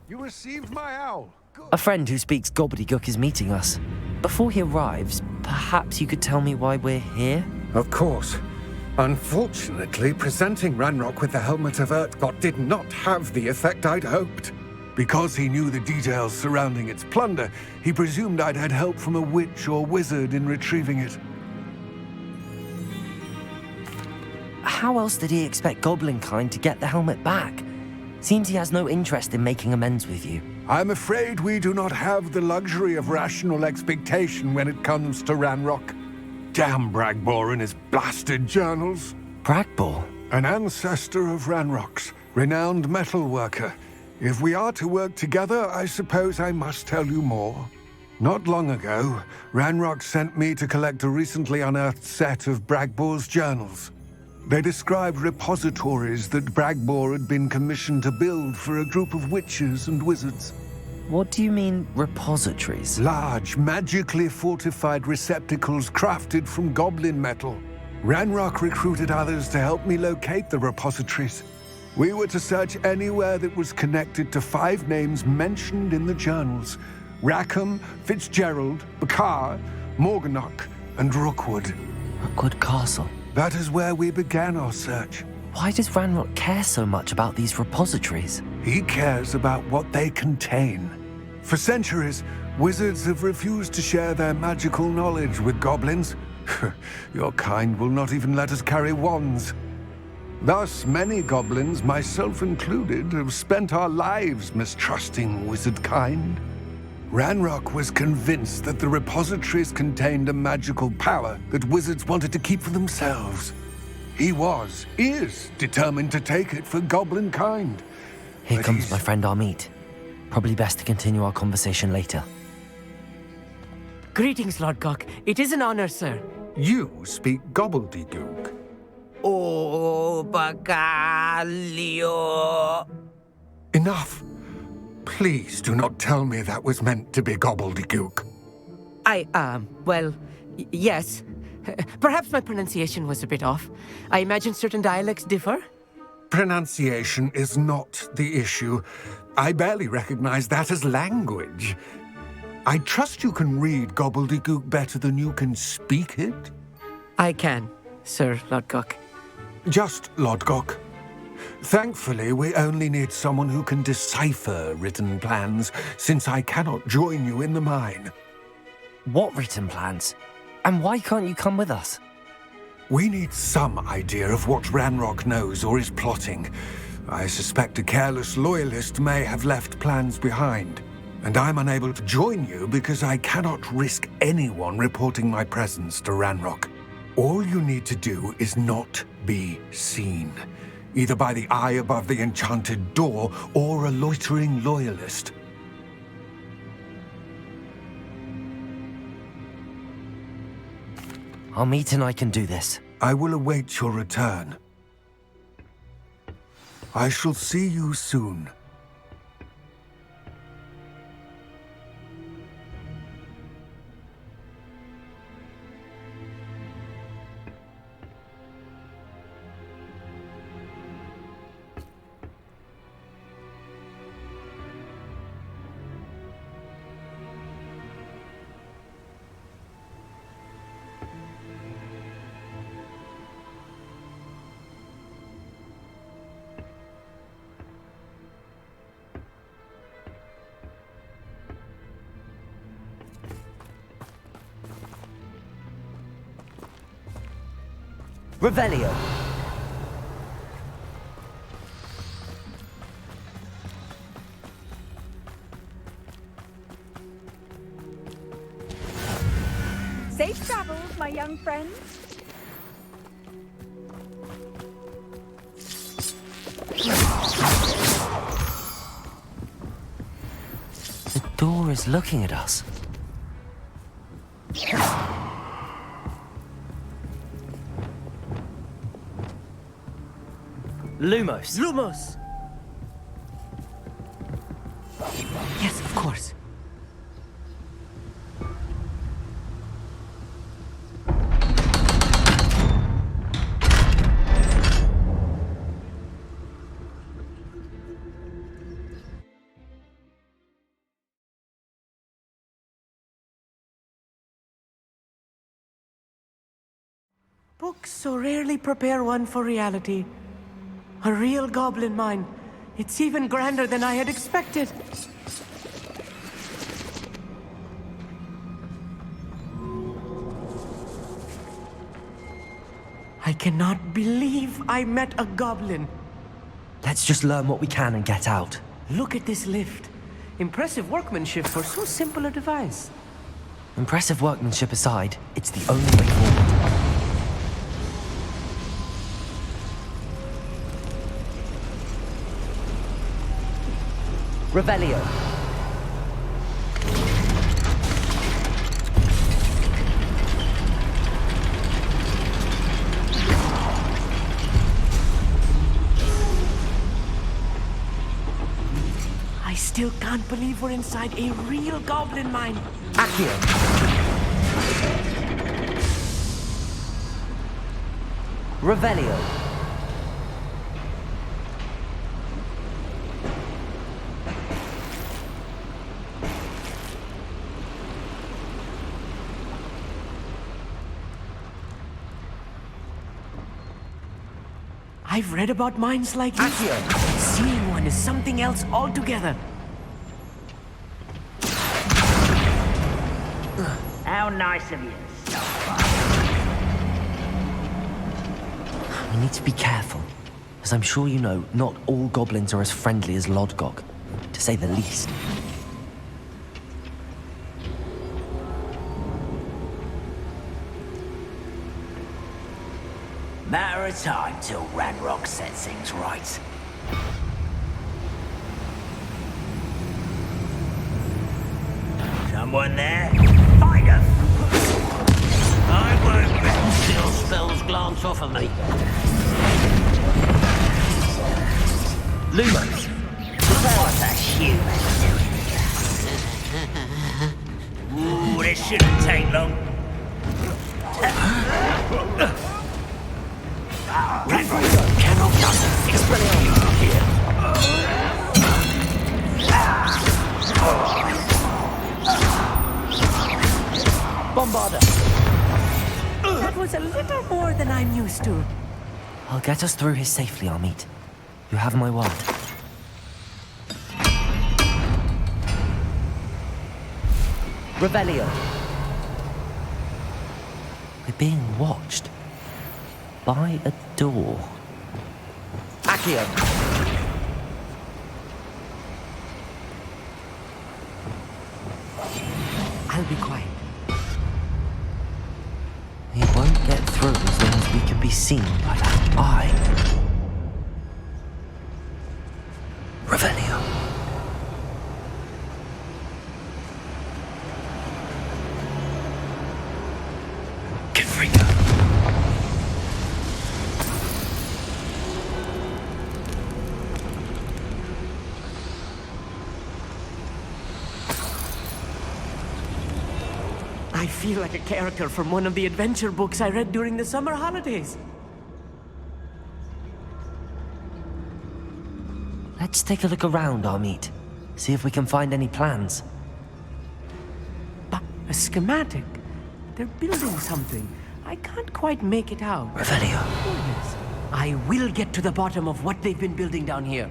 You received my owl. Good. A friend who speaks gobbledygook is meeting us. Before he arrives, perhaps you could tell me why we're here? Of course. Unfortunately, presenting Ranrock with the Helmet of Urtkot did not have the effect I'd hoped. Because he knew the details surrounding its plunder, he presumed I'd had help from a witch or wizard in retrieving it. How else did he expect Goblinkind to get the helmet back? Seems he has no interest in making amends with you. I'm afraid we do not have the luxury of rational expectation when it comes to Ranrock. Damn Bragbor and his blasted journals. Bragbor? An ancestor of Ranrock's, renowned metal worker. If we are to work together, I suppose I must tell you more. Not long ago, Ranrock sent me to collect a recently unearthed set of Bragbor's journals. They described repositories that Bragbor had been commissioned to build for a group of witches and wizards. What do you mean, repositories? Large, magically fortified receptacles crafted from goblin metal. Ranrock recruited others to help me locate the repositories. We were to search anywhere that was connected to 5 names mentioned in the journals: Rackham, Fitzgerald, Bakar, Morganach, and Rookwood. Rookwood Castle. That is where we began our search. Why does Ranrock care so much about these repositories? He cares about what they contain. For centuries, wizards have refused to share their magical knowledge with goblins. Your kind will not even let us carry wands. Thus, many goblins, myself included, have spent our lives mistrusting wizard kind. Ranrock was convinced that the repositories contained a magical power that wizards wanted to keep for themselves. He is determined to take it for goblin kind. Here comes my friend Amit. Probably best to continue our conversation later. Greetings, Lord Gok. It is an honor, sir. You speak gobbledygook. Oh, Bacalio. Enough. Please do not tell me that was meant to be gobbledygook. Yes. Perhaps my pronunciation was a bit off. I imagine certain dialects differ. Pronunciation is not the issue. I barely recognize that as language. I trust you can read gobbledygook better than you can speak it? I can, Sir Lodgok. Just Lodgok. Thankfully, we only need someone who can decipher written plans, since I cannot join you in the mine. What written plans? And why can't you come with us? We need some idea of what Ranrock knows or is plotting. I suspect a careless loyalist may have left plans behind. And I'm unable to join you because I cannot risk anyone reporting my presence to Ranrock. All you need to do is not be seen, either by the eye above the enchanted door or a loitering loyalist. Our meet and I can do this. I will await your return. I shall see you soon. Revelio. Safe travels, my young friend. The door is looking at us. Lumos. Lumos! Yes, of course. Books so rarely prepare one for reality. A real goblin mine. It's even grander than I had expected. I cannot believe I met a goblin. Let's just learn what we can and get out. Look at this lift. Impressive workmanship for so simple a device. Impressive workmanship aside, it's the only way forward. Revelio. I still can't believe we're inside a real goblin mine. Accio. Revelio. I've read about mines like this. Accio. Seeing one is something else altogether. How nice of you to stop by. We need to be careful. As I'm sure you know, not all goblins are as friendly as Lodgok, to say the least. Matter of time till Ranrock sets things right. Someone there? Find him! I won't let still spells glance off of me. Lumos. What a human doing. Ooh, this shouldn't take long. Cannot Expelliarmus here. Bombarda. That was a little more than I'm used to. I'll get us through here safely, Amit. You have my word. Revelio. We're being watched. By a door. Accio. I'll be quiet. We won't get through as long as we can be seen by that eye. Revelio. I feel like a character from one of the adventure books I read during the summer holidays. Let's take a look around, Amit. See if we can find any plans. But a schematic? They're building something. I can't quite make it out. Revelio. Oh, yes. I will get to the bottom of what they've been building down here.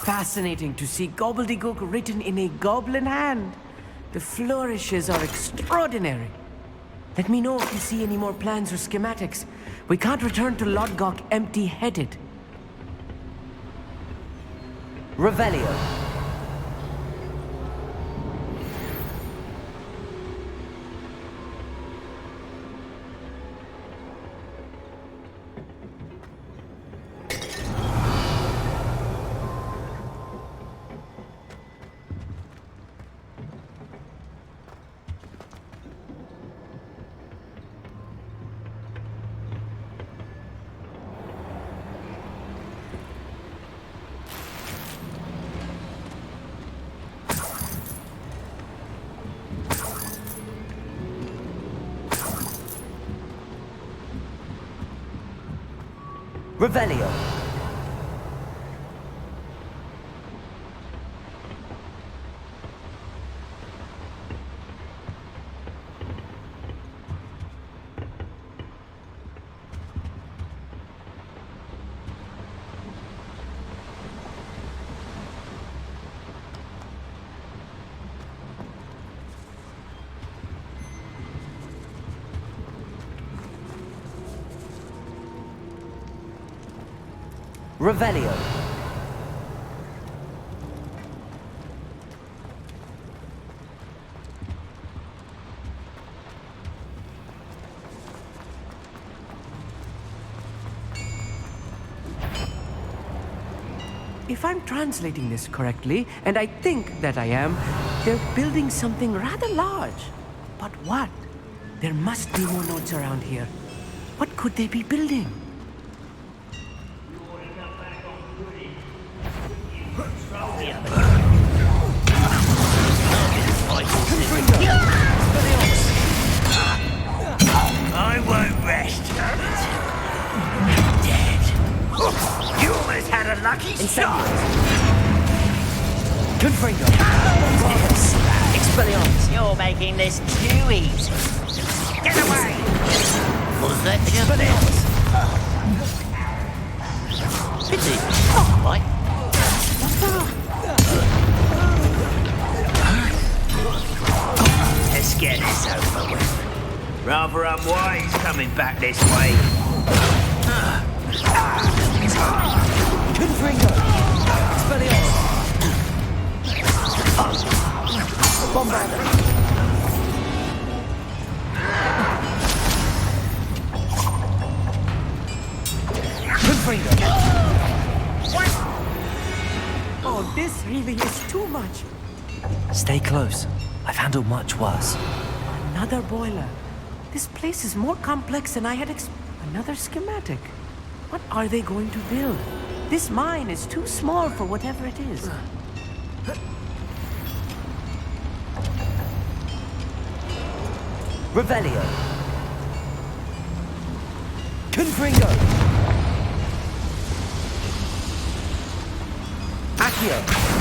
Fascinating to see gobbledygook written in a goblin hand. The flourishes are extraordinary. Let me know if you see any more plans or schematics. We can't return to Lodgok empty-headed. Revelio. Revelio. Revelio. If I'm translating this correctly, and I think that I am, they're building something rather large. But what? There must be more notes around here. What could they be building? I won't rest. Dead. You almost had a lucky shot. Confringo. Expelliarmus. You're making this too easy. Get away! Was that Expelliarmus? Pity. Not quite. Let's get this over with. Rather unwise coming back this way. Confringo. Expelliarmus. Oh, this really is too much. Stay close. I've handled much worse. Another boiler. This place is more complex than I had Another schematic. What are they going to build? This mine is too small for whatever it is. Revelio. Confringo. Accio.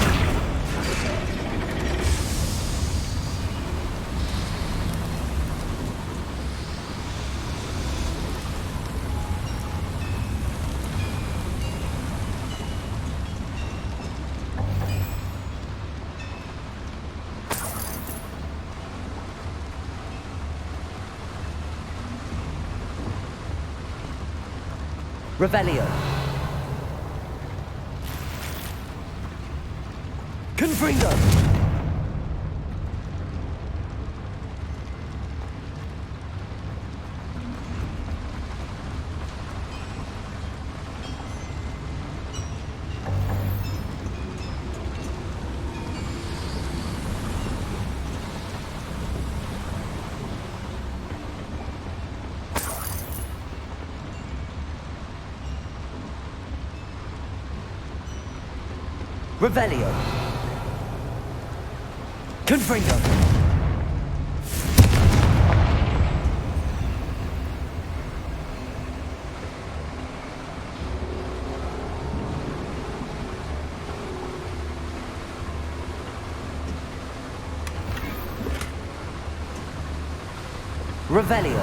Revelio. Confringo. Revelio. Confringo. Revelio.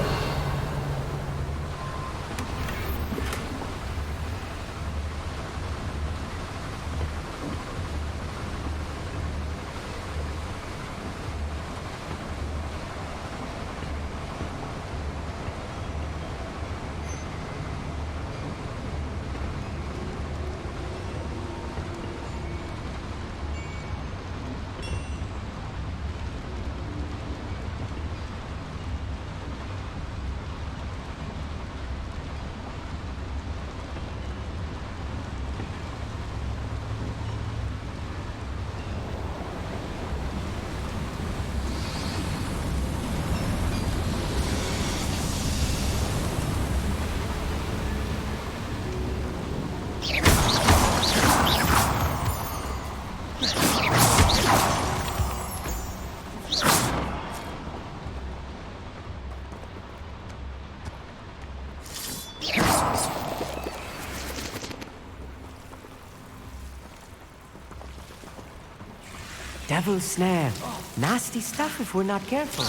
Devil's snare. Nasty stuff if we're not careful.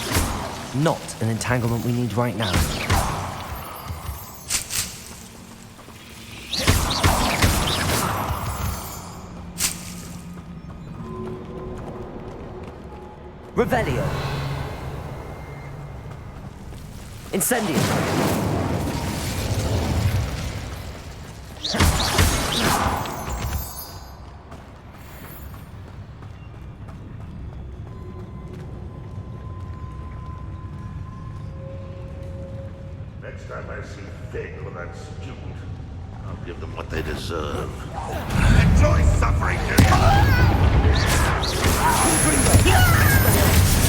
Not an entanglement we need right now. Revelio. Incendio. Next time I see Fig or that student, I'll give them what they deserve. Enjoy suffering, do you?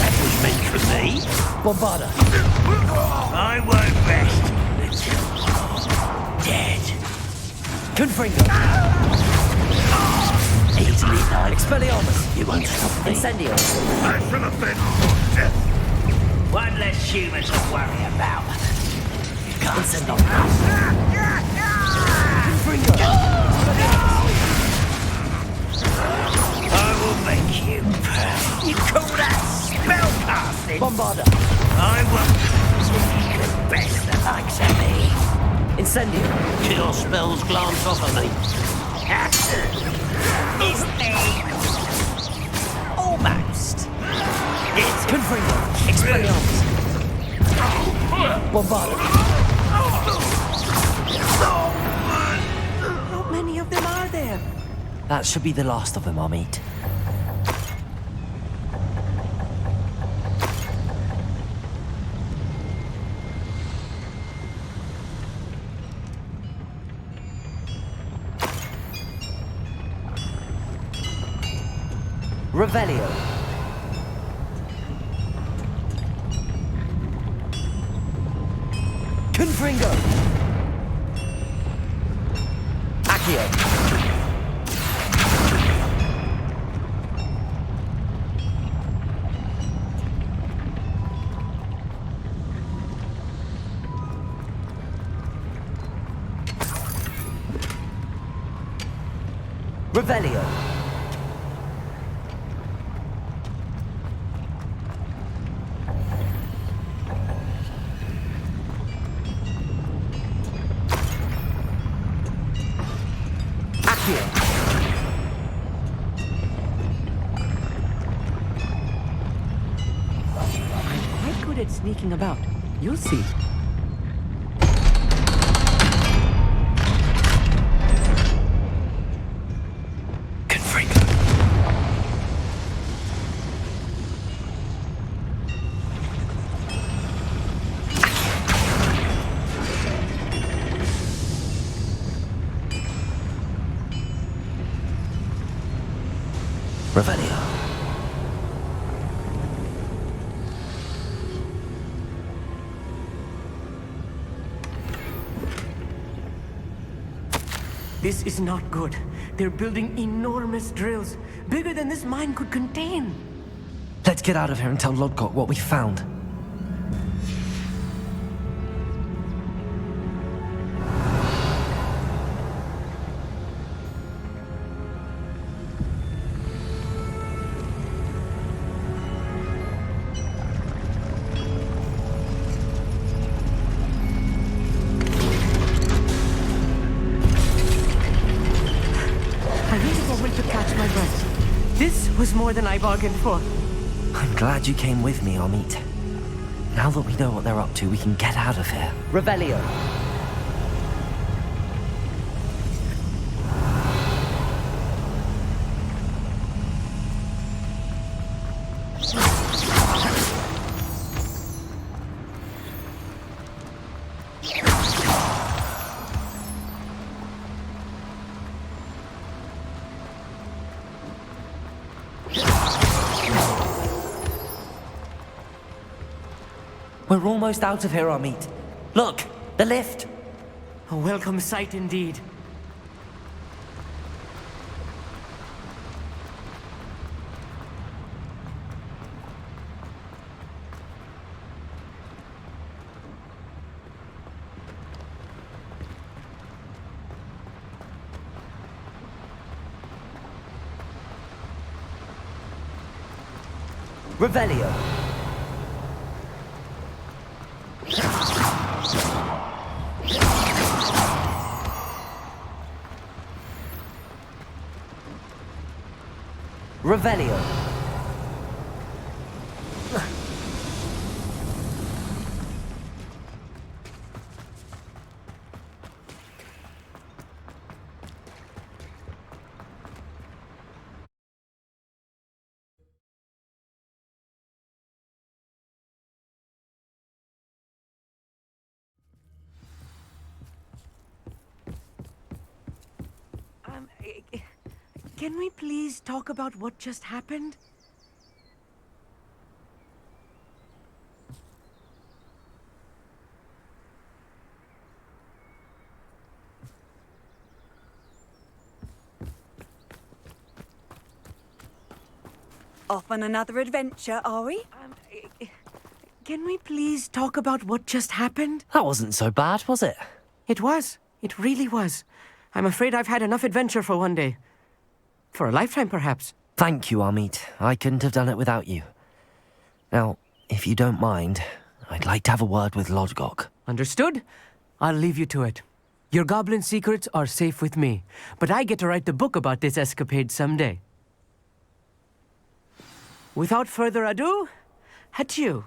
That was meant for me. Bombarda. I won't rest until you're dead. Confringo. Easily enough. Expelliarmus. You won't stop me. Incendio. I should have been for death. One less human to worry about. You can't stop us. I will make you proud. You call that spellcasting? Bombarda. I won't. You can best the likes of me. Incendio. Kill spells glance off of me. Is there? Almost. It's Confringo. Expelliarmus. Bombarda. How many of them are there? That should be the last of them, I'll meet. Revelio. Confringo. Accio. Revelio. Accio. I'm quite good at sneaking about. You'll see. Revelio. This is not good. They're building enormous drills, bigger than this mine could contain. Let's get out of here and tell Lodgok what we found. This was more than I bargained for. I'm glad you came with me, Amit. Now that we know what they're up to, we can get out of here. Revelio. We're almost out of here, Amit. Look, the lift. A welcome sight indeed. Revelio. Revelio. Can we please talk about what just happened? Off on another adventure, are we? Can we please talk about what just happened? That wasn't so bad, was it? It was. It really was. I'm afraid I've had enough adventure for one day. For a lifetime, perhaps. Thank you, Amit. I couldn't have done it without you. Now, if you don't mind, I'd like to have a word with Lodgok. Understood? I'll leave you to it. Your goblin secrets are safe with me, but I get to write the book about this escapade someday. Without further ado, adieu.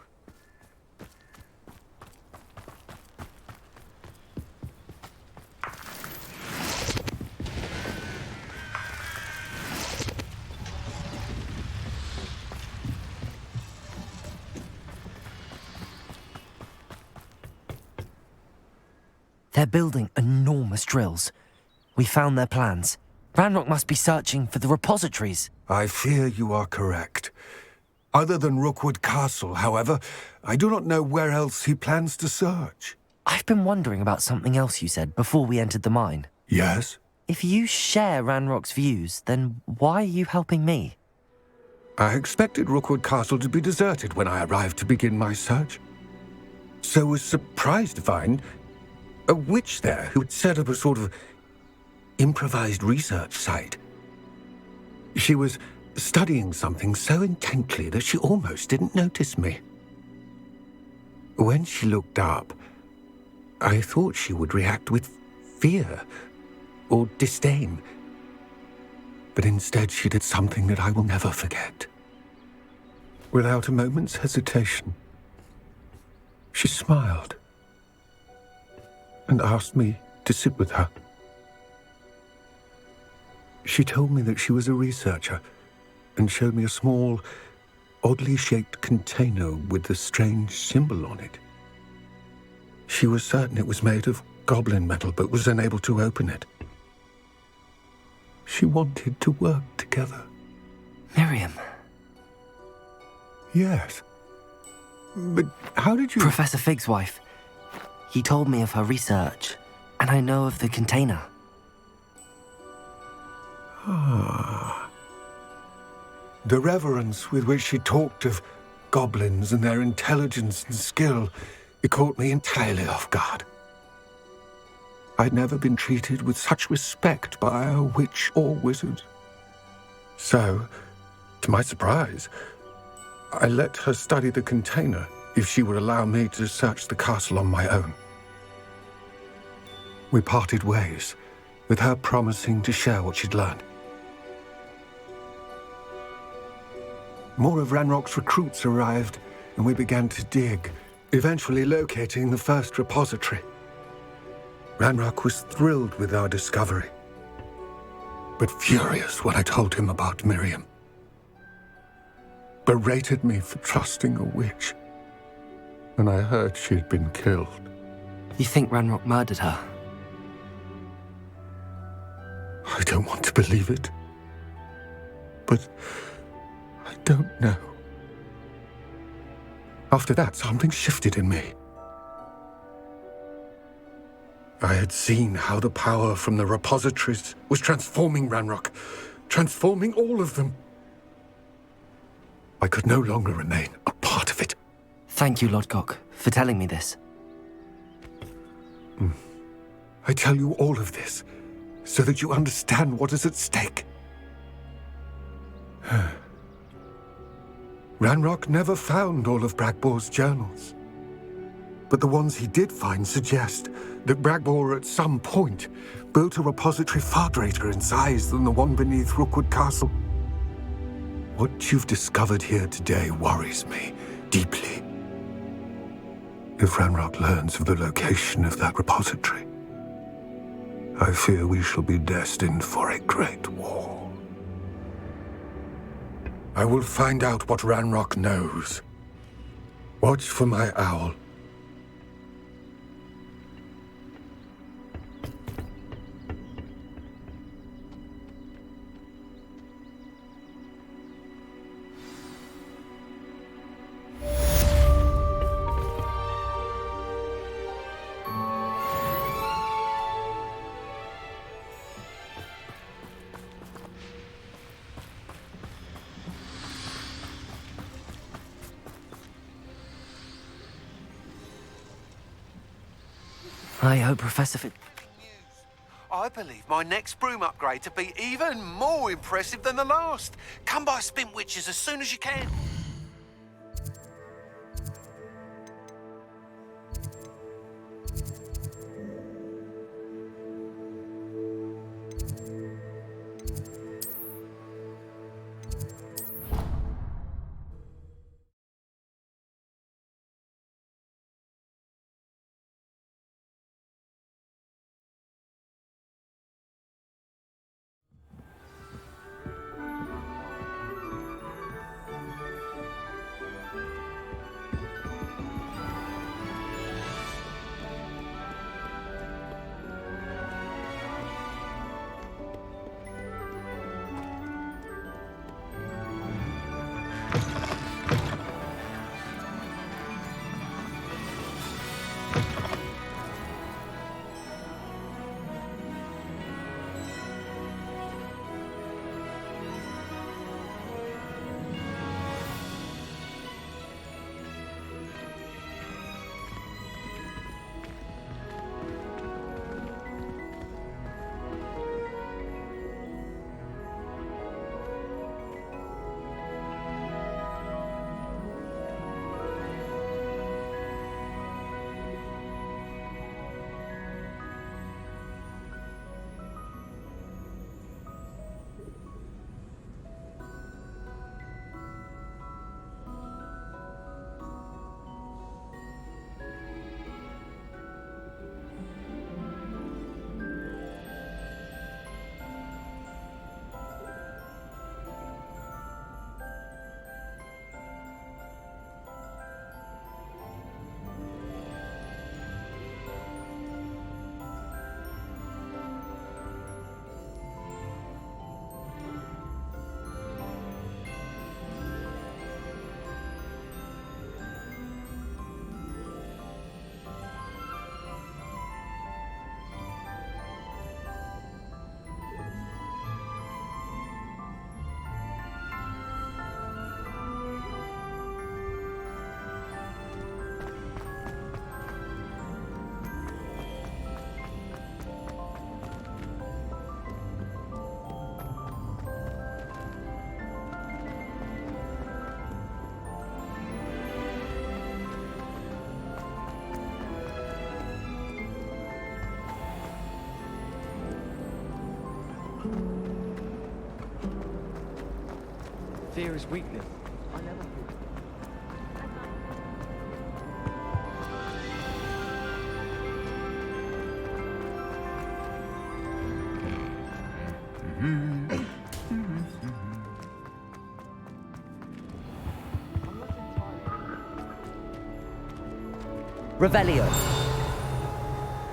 They're building enormous drills. We found their plans. Ranrock must be searching for the repositories. I fear you are correct. Other than Rookwood Castle, however, I do not know where else he plans to search. I've been wondering about something else you said before we entered the mine. Yes? If you share Ranrock's views, then why are you helping me? I expected Rookwood Castle to be deserted when I arrived to begin my search. So was surprised to find a witch there who had set up a sort of improvised research site. She was studying something so intently that she almost didn't notice me. When she looked up, I thought she would react with fear or disdain. But instead she did something that I will never forget. Without a moment's hesitation, she smiled and asked me to sit with her. She told me that she was a researcher and showed me a small, oddly shaped container with a strange symbol on it. She was certain it was made of goblin metal, but was unable to open it. She wanted to work together. Miriam. Yes. But how did you... Professor Fig's wife. He told me of her research, and I know of the container. Ah. The reverence with which she talked of goblins and their intelligence and skill, it caught me entirely off guard. I'd never been treated with such respect by a witch or wizard. So, to my surprise, I let her study the container if she would allow me to search the castle on my own. We parted ways, with her promising to share what she'd learned. More of Ranrock's recruits arrived, and we began to dig, eventually locating the first repository. Ranrock was thrilled with our discovery, but furious when I told him about Miriam. Berated me for trusting a witch, and I heard she had been killed. You think Ranrock murdered her? I don't want to believe it, but I don't know. After that, something shifted in me. I had seen how the power from the repositories was transforming Ranrock, transforming all of them. I could no longer remain a part of it. Thank you, Lodgok, for telling me this. I tell you all of this so that you understand what is at stake. Ranrock never found all of Bragbor's journals. But the ones he did find suggest that Bragbor at some point built a repository far greater in size than the one beneath Rookwood Castle. What you've discovered here today worries me deeply. If Ranrock learns of the location of that repository, I fear we shall be destined for a great war. I will find out what Ranrock knows. Watch for my owl. I hope Professor Fig... I believe my next broom upgrade to be even more impressive than the last. Come by Spin Witches as soon as you can. Fear is weakness. I never fear. Revelio.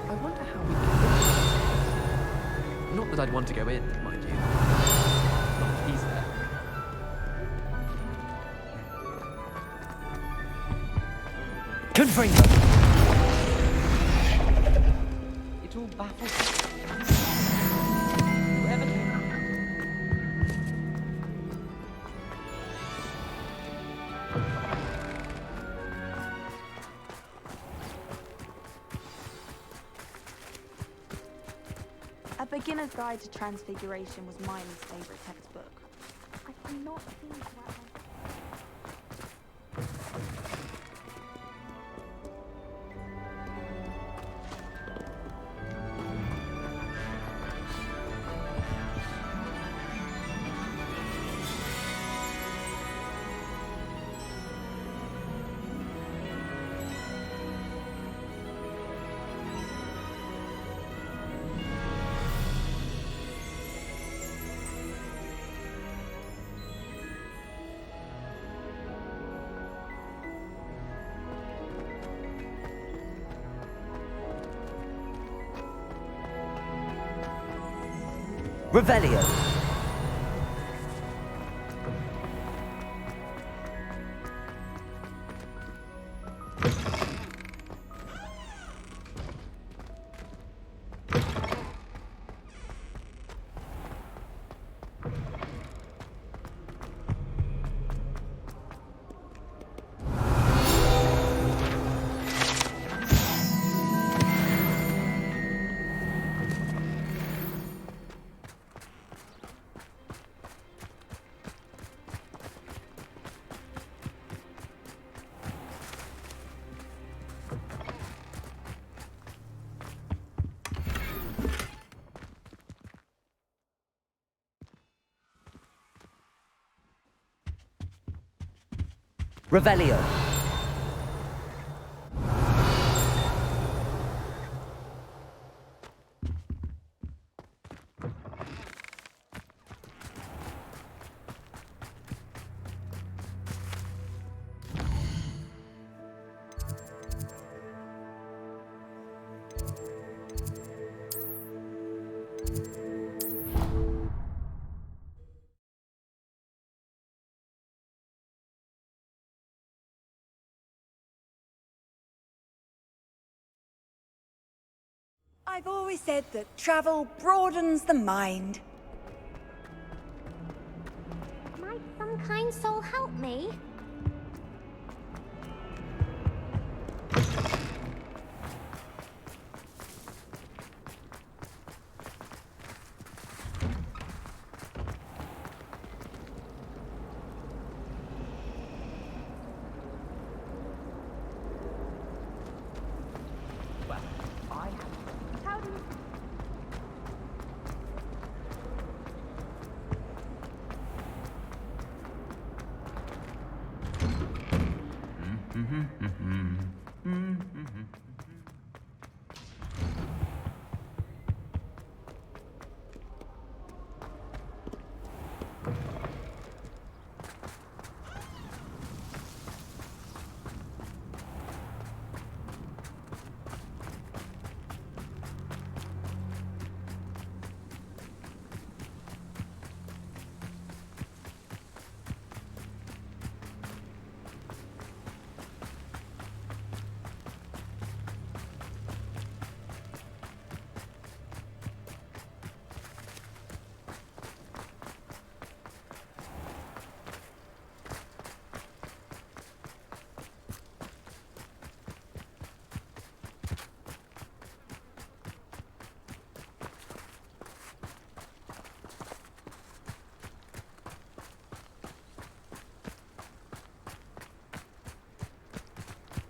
I wonder how we can... Not that I'd want to go in, mind you. Not if he's there. Confringo. It all baffles me. Whoever came up. A Beginner's Guide to Transfiguration was Miley's favourite textbook. I cannot seem to wrap my... Revelio. Revelio. I've always said that travel broadens the mind. Might some kind soul help me?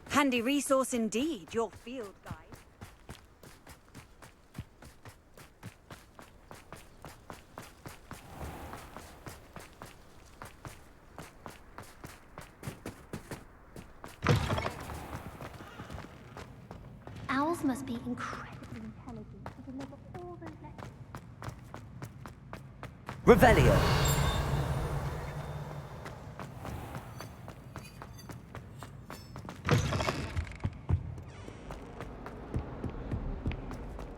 Handy resource indeed, your field guide. owls must be incredibly intelligent to deliver all those letters. Revelio.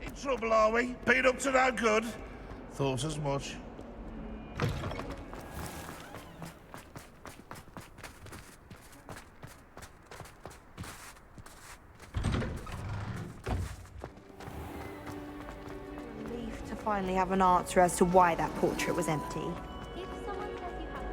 In trouble, are we? Been up to no good? Thought as much. Relief to finally have an answer as to why that portrait was empty. If someone says you have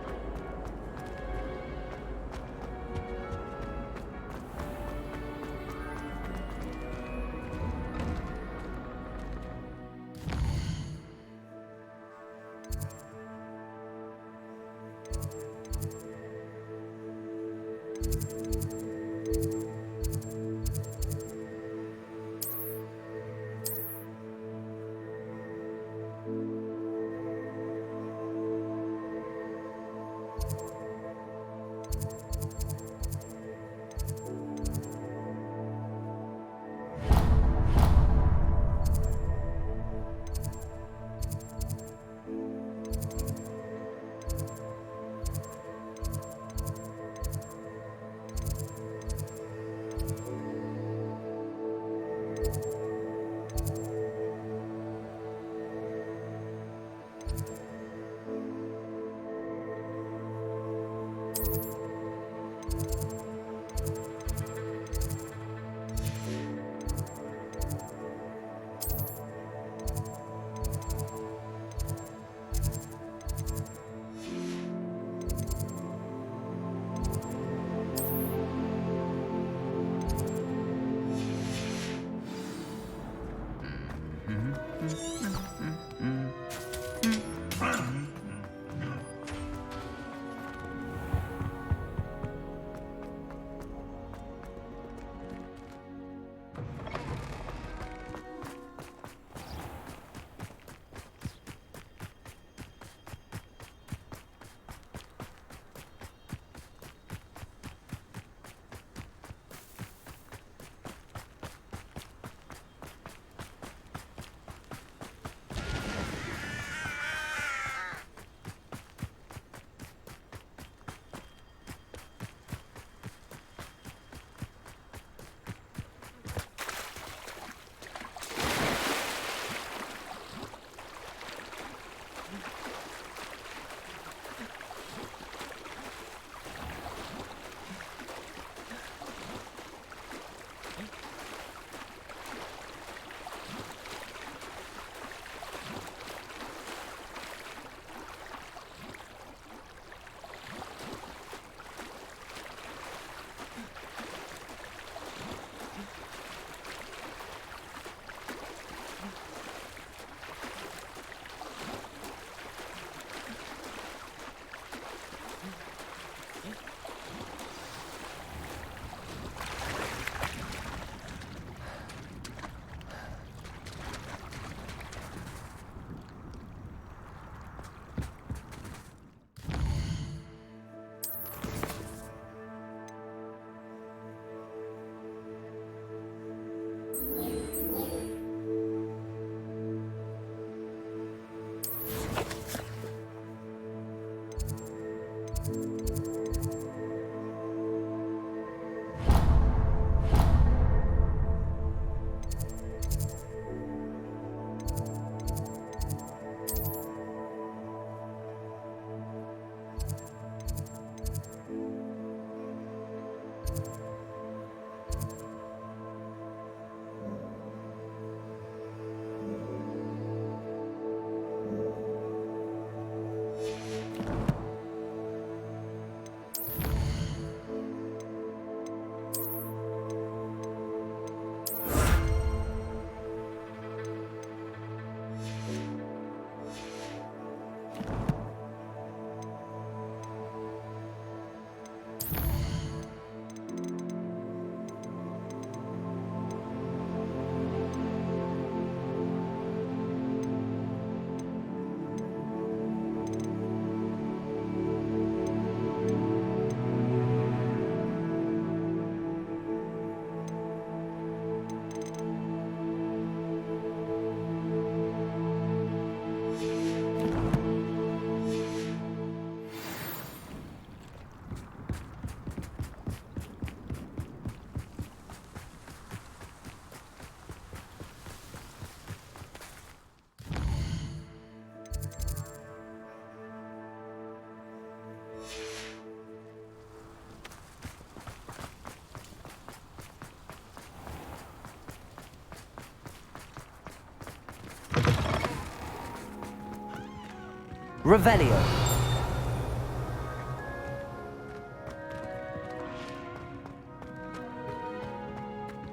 Revelio.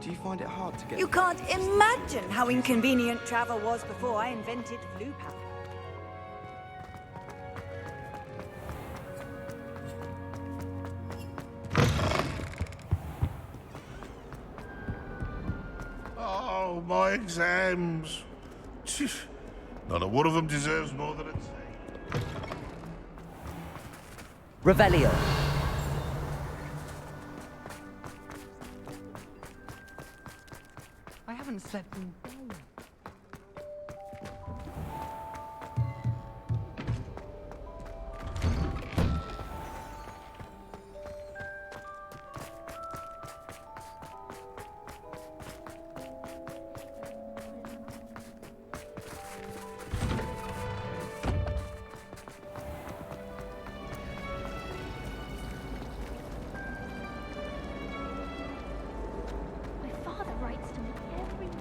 Do you find it hard to get... You can't imagine how inconvenient travel was before I invented flu powder. Oh, my exams. Not a one of them deserves more than it's... Revelio. I haven't slept in days. My father writes to me every week.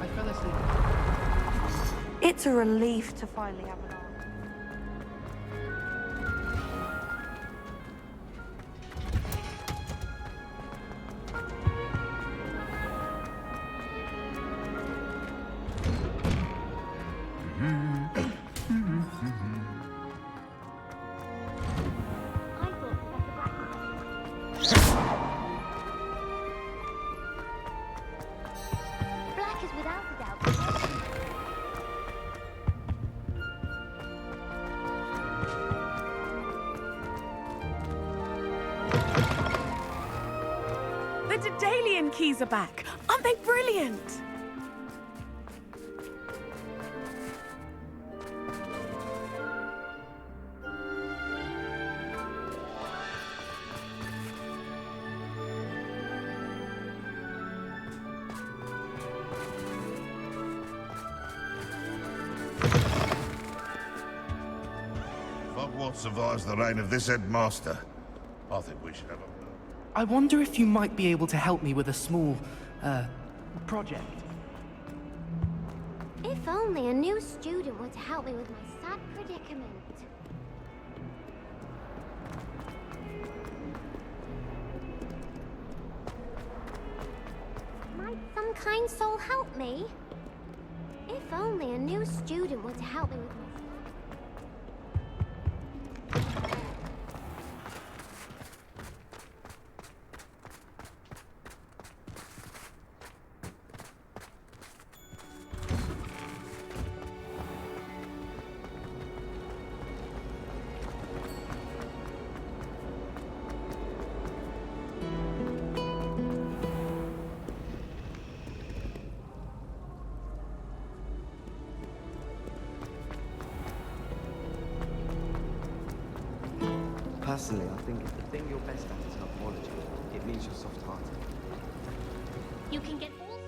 I fell asleep. It's a relief to finally have an answer. Black is without a doubt. The Daedalian keys are back. Aren't they brilliant? If Hogwarts survives the reign of this headmaster, I think we should have a... I wonder if you might be able to help me with a small, project. If only a new student were to help me with my sad predicament. Might some kind soul help me? If only a new student were to help me with my... Personally, I think if the thing you're best at is cosmology, it means you're soft-hearted. You can get all...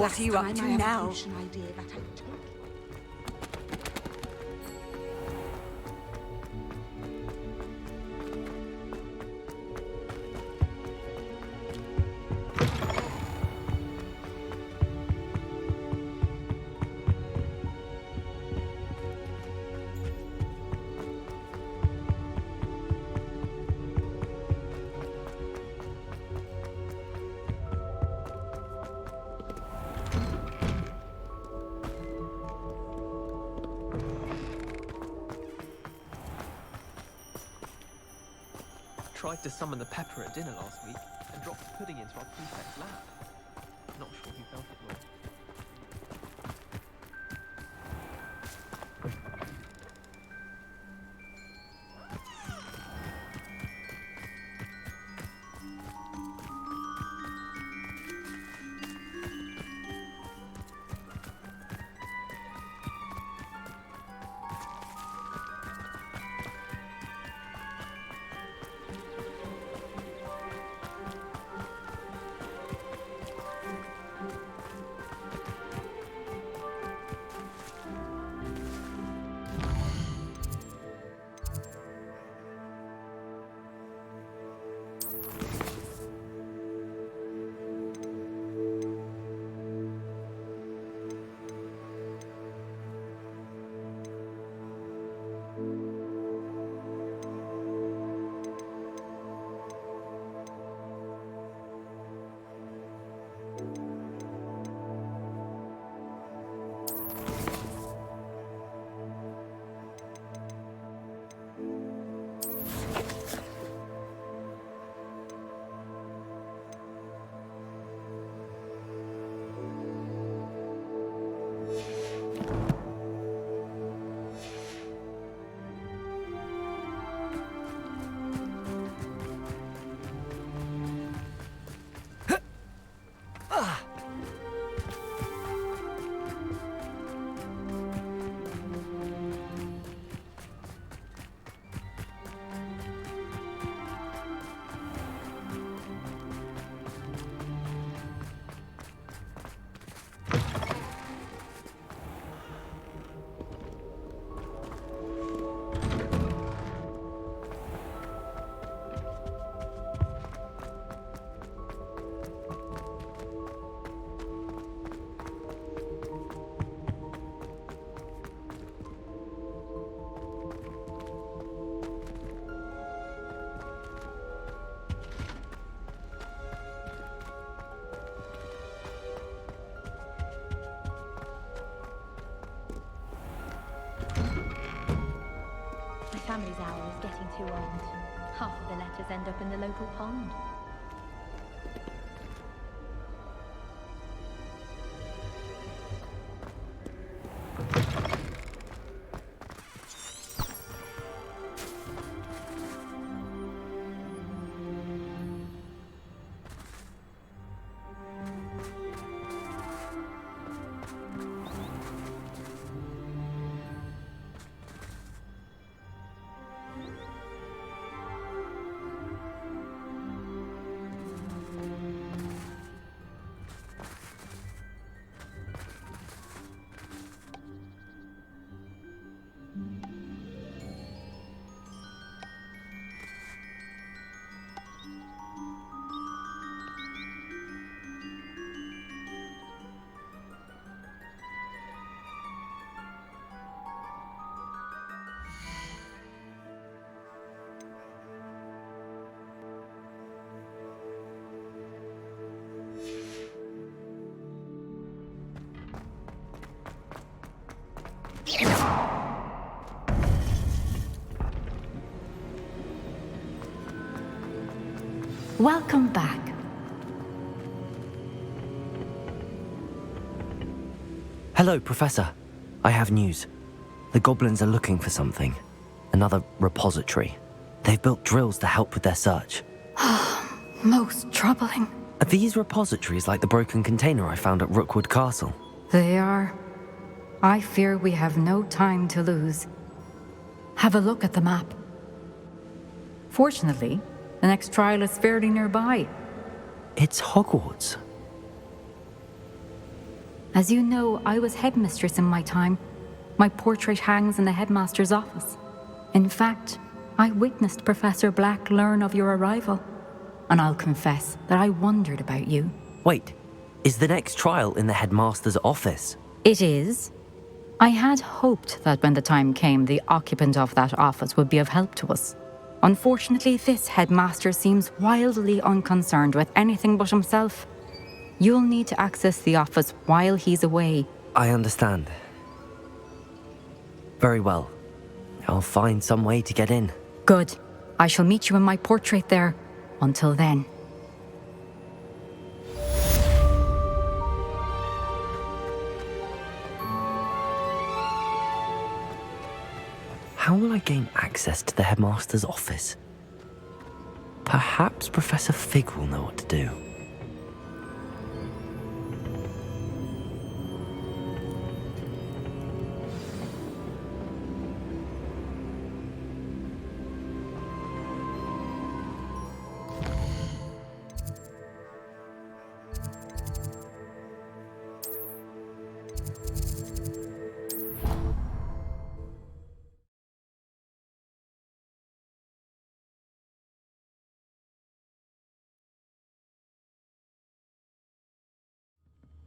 What are you up to now? Idea that I took. Tried to summon the pepper at dinner last week and dropped the pudding into our prefect's lab. Not sure who felt it was. My family's owl is getting too old. Half of the letters end up in the local pond. Welcome back. Hello, Professor. I have news. The goblins are looking for something. Another repository. They've built drills to help with their search. Most troubling. Are these repositories like the broken container I found at Rookwood Castle? They are. I fear we have no time to lose. Have a look at the map. Fortunately, the next trial is fairly nearby. It's Hogwarts. As you know, I was headmistress in my time. My portrait hangs in the headmaster's office. In fact, I witnessed Professor Black learn of your arrival. And I'll confess that I wondered about you. Wait, is the next trial in the headmaster's office? It is. I had hoped that when the time came, the occupant of that office would be of help to us. Unfortunately, this headmaster seems wildly unconcerned with anything but himself. You'll need to access the office while he's away. I understand. Very well. I'll find some way to get in. Good. I shall meet you in my portrait there. Until then. How will I gain access to the headmaster's office? Perhaps Professor Fig will know what to do.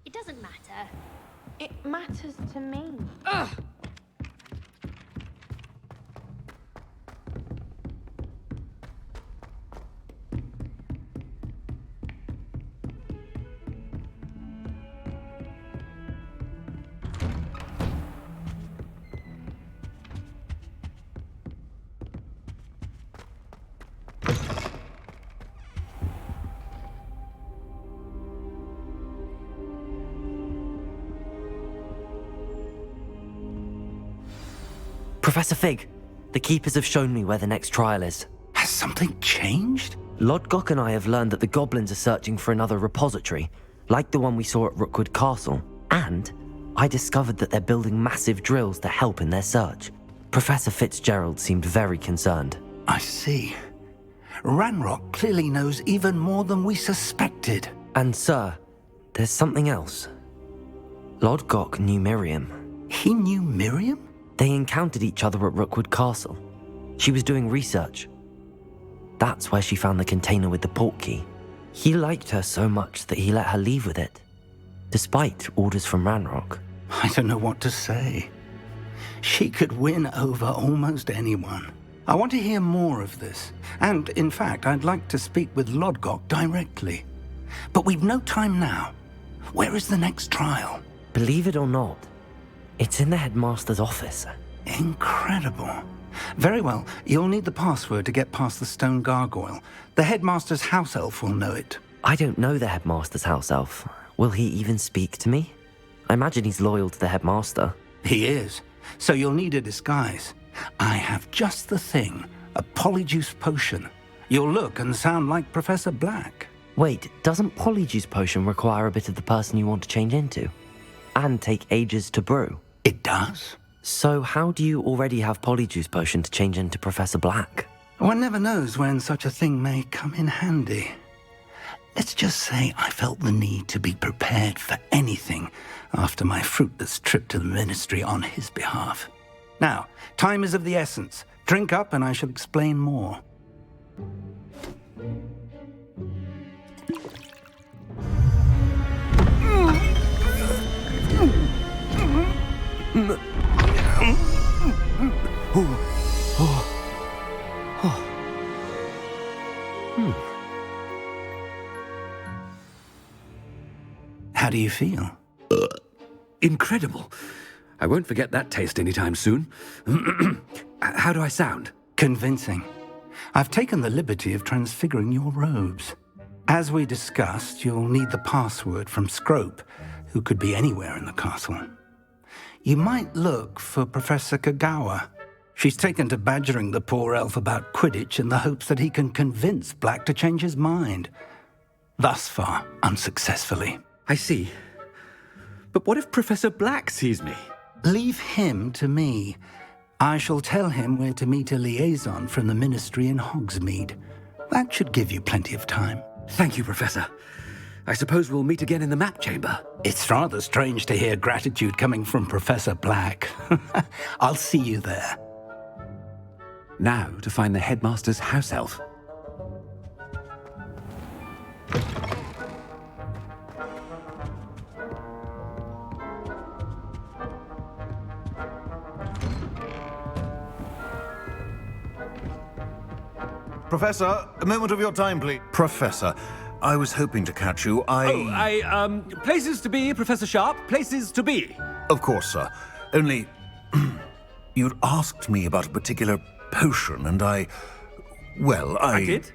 It doesn't matter. It matters to me. Ugh! Professor Fig, the Keepers have shown me where the next trial is. Has something changed? Lodgok and I have learned that the goblins are searching for another repository, like the one we saw at Rookwood Castle. And I discovered that they're building massive drills to help in their search. Professor Fitzgerald seemed very concerned. I see. Ranrock clearly knows even more than we suspected. And sir, there's something else. Lodgok knew Miriam. He knew Miriam? They encountered each other at Rookwood Castle. She was doing research. That's where she found the container with the portkey. He liked her so much that he let her leave with it, despite orders from Ranrock. I don't know what to say. She could win over almost anyone. I want to hear more of this. And, in fact, I'd like to speak with Lodgok directly. But we've no time now. Where is the next trial? Believe it or not, it's in the headmaster's office. Incredible. Very well, you'll need the password to get past the stone gargoyle. The headmaster's house elf will know it. I don't know the headmaster's house elf. Will he even speak to me? I imagine he's loyal to the headmaster. He is. So you'll need a disguise. I have just the thing. A polyjuice potion. You'll look and sound like Professor Black. Wait, doesn't polyjuice potion require a bit of the person you want to change into? And take ages to brew? It does. So how do you already have polyjuice potion to change into Professor Black? One never knows when such a thing may come in handy. Let's just say I felt the need to be prepared for anything after my fruitless trip to the ministry on his behalf. Now, time is of the essence. Drink up and I shall explain more. How do you feel? Incredible. I won't forget that taste anytime soon. How do I sound? Convincing. I've taken the liberty of transfiguring your robes. As we discussed, you'll need the password from Scrope, who could be anywhere in the castle. You might look for Professor Kagawa. She's taken to badgering the poor elf about Quidditch in the hopes that he can convince Black to change his mind. Thus far, unsuccessfully. I see. But what if Professor Black sees me? Leave him to me. I shall tell him where to meet a liaison from the ministry in Hogsmeade. That should give you plenty of time. Thank you, Professor. I suppose we'll meet again in the map chamber. It's rather strange to hear gratitude coming from Professor Black. I'll see you there. Now to find the headmaster's house elf. Professor, a moment of your time, please. Professor, I was hoping to catch you. Places to be, Professor Sharp, places to be. Of course, sir. Only, you'd asked me about a particular potion, and I did?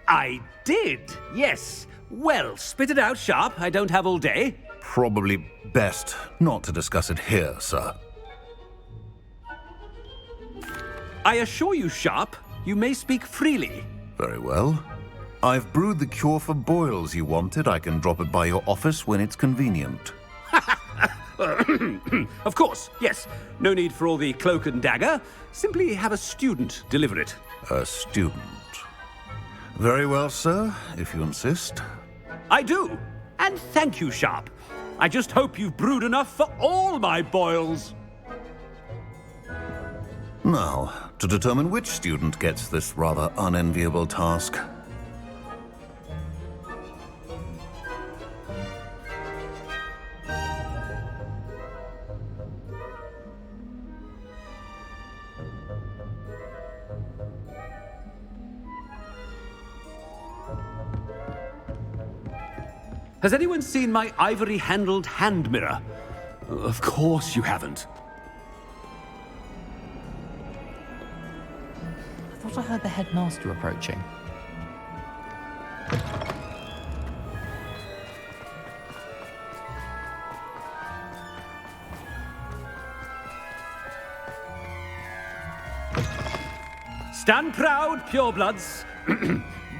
I did, yes. Well, spit it out, Sharp. I don't have all day. Probably best not to discuss it here, sir. I assure you, Sharp, you may speak freely. Very well. I've brewed the cure for boils you wanted. I can drop it by your office when it's convenient. Of course, yes. No need for all the cloak and dagger. Simply have a student deliver it. A student. Very well, sir, if you insist. I do. And thank you, Sharp. I just hope you've brewed enough for all my boils. Now, to determine which student gets this rather unenviable task. Has anyone seen my ivory-handled hand mirror? Of course you haven't. I thought I heard the headmaster approaching. Stand proud, purebloods.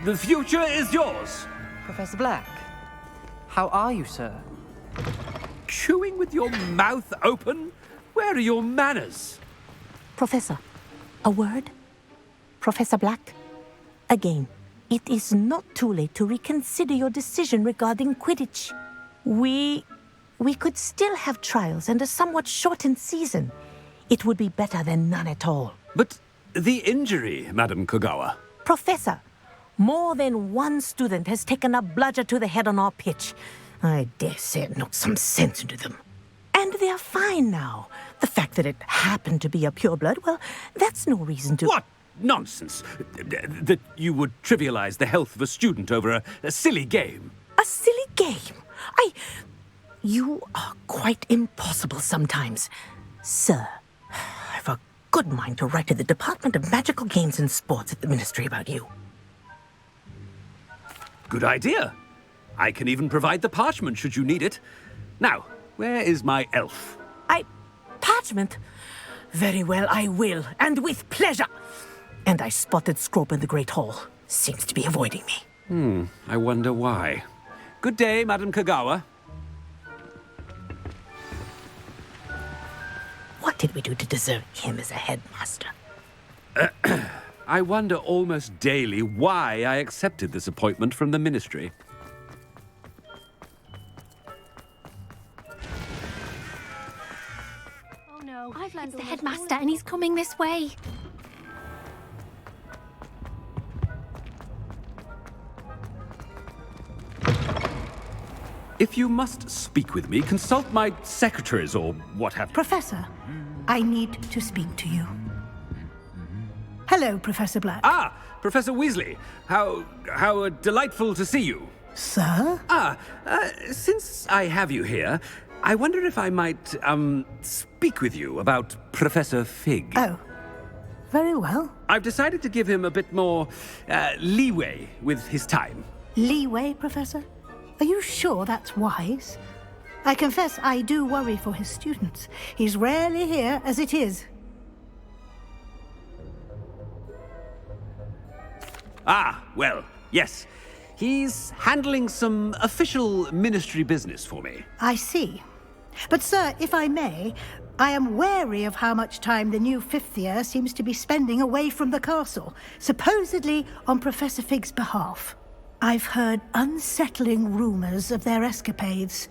The future is yours. Professor Black, how are you, sir? Chewing with your mouth open? Where are your manners? Professor, a word? Professor Black, again, it is not too late to reconsider your decision regarding Quidditch. We could still have trials and a somewhat shortened season. It would be better than none at all. But the injury, Madam Kogawa. Professor, more than one student has taken a bludger to the head on our pitch. I dare say it knocked some sense into them. And they're fine now. The fact that it happened to be a pureblood, well, that's no reason to... What nonsense! That you would trivialize the health of a student over a silly game. A silly game? You are quite impossible sometimes. Sir, I've a good mind to write to the Department of Magical Games and Sports at the Ministry about you. Good idea. I can even provide the parchment should you need it. Now, where is my elf? Parchment? Very well, I will, and with pleasure. And I spotted Scrope in the Great Hall. Seems to be avoiding me. I wonder why. Good day, Madam Kogawa. What did we do to deserve him as a headmaster? I wonder almost daily why I accepted this appointment from the Ministry. Oh no, it's the headmaster and he's coming this way. If you must speak with me, consult my secretaries or what have you. Professor, I need to speak to you. Hello, Professor Black. Ah, Professor Weasley. How delightful to see you. Sir? Since I have you here, I wonder if I might, speak with you about Professor Fig. Oh, very well. I've decided to give him a bit more, leeway with his time. Leeway, Professor? Are you sure that's wise? I confess I do worry for his students. He's rarely here as it is. Ah, well, yes. He's handling some official ministry business for me. I see. But, sir, if I may, I am wary of how much time the new fifth year seems to be spending away from the castle, supposedly on Professor Fig's behalf. I've heard unsettling rumors of their escapades.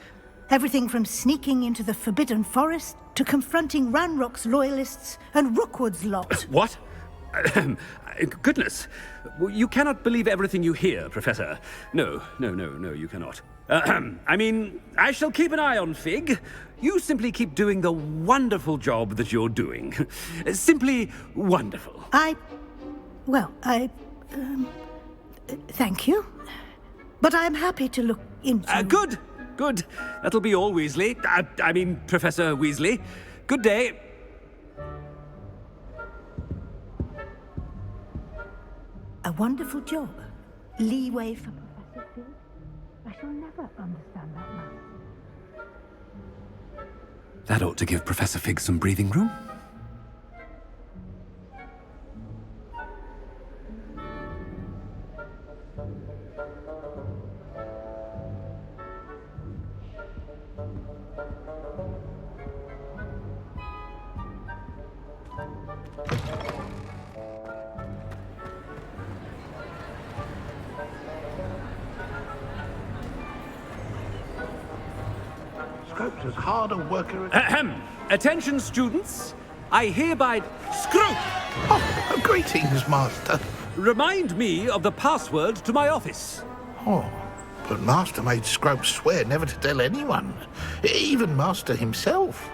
Everything from sneaking into the Forbidden Forest to confronting Ranrock's loyalists and Rookwood's lot. What? Goodness. You cannot believe everything you hear, Professor. No, you cannot. I mean, I shall keep an eye on Fig. You simply keep doing the wonderful job that you're doing. Simply wonderful. Thank you. But I'm happy to look into... Good. That'll be all, Weasley. I mean, Professor Weasley. Good day. A wonderful job. Leeway for Professor Fig. I shall never understand that man. That ought to give Professor Fig some breathing room. Scrope's as hard a worker as... Ahem. Attention, students. I hereby... Scrope! Oh, greetings, Master. Remind me of the password to my office. Oh, but Master made Scrope swear never to tell anyone, even Master himself.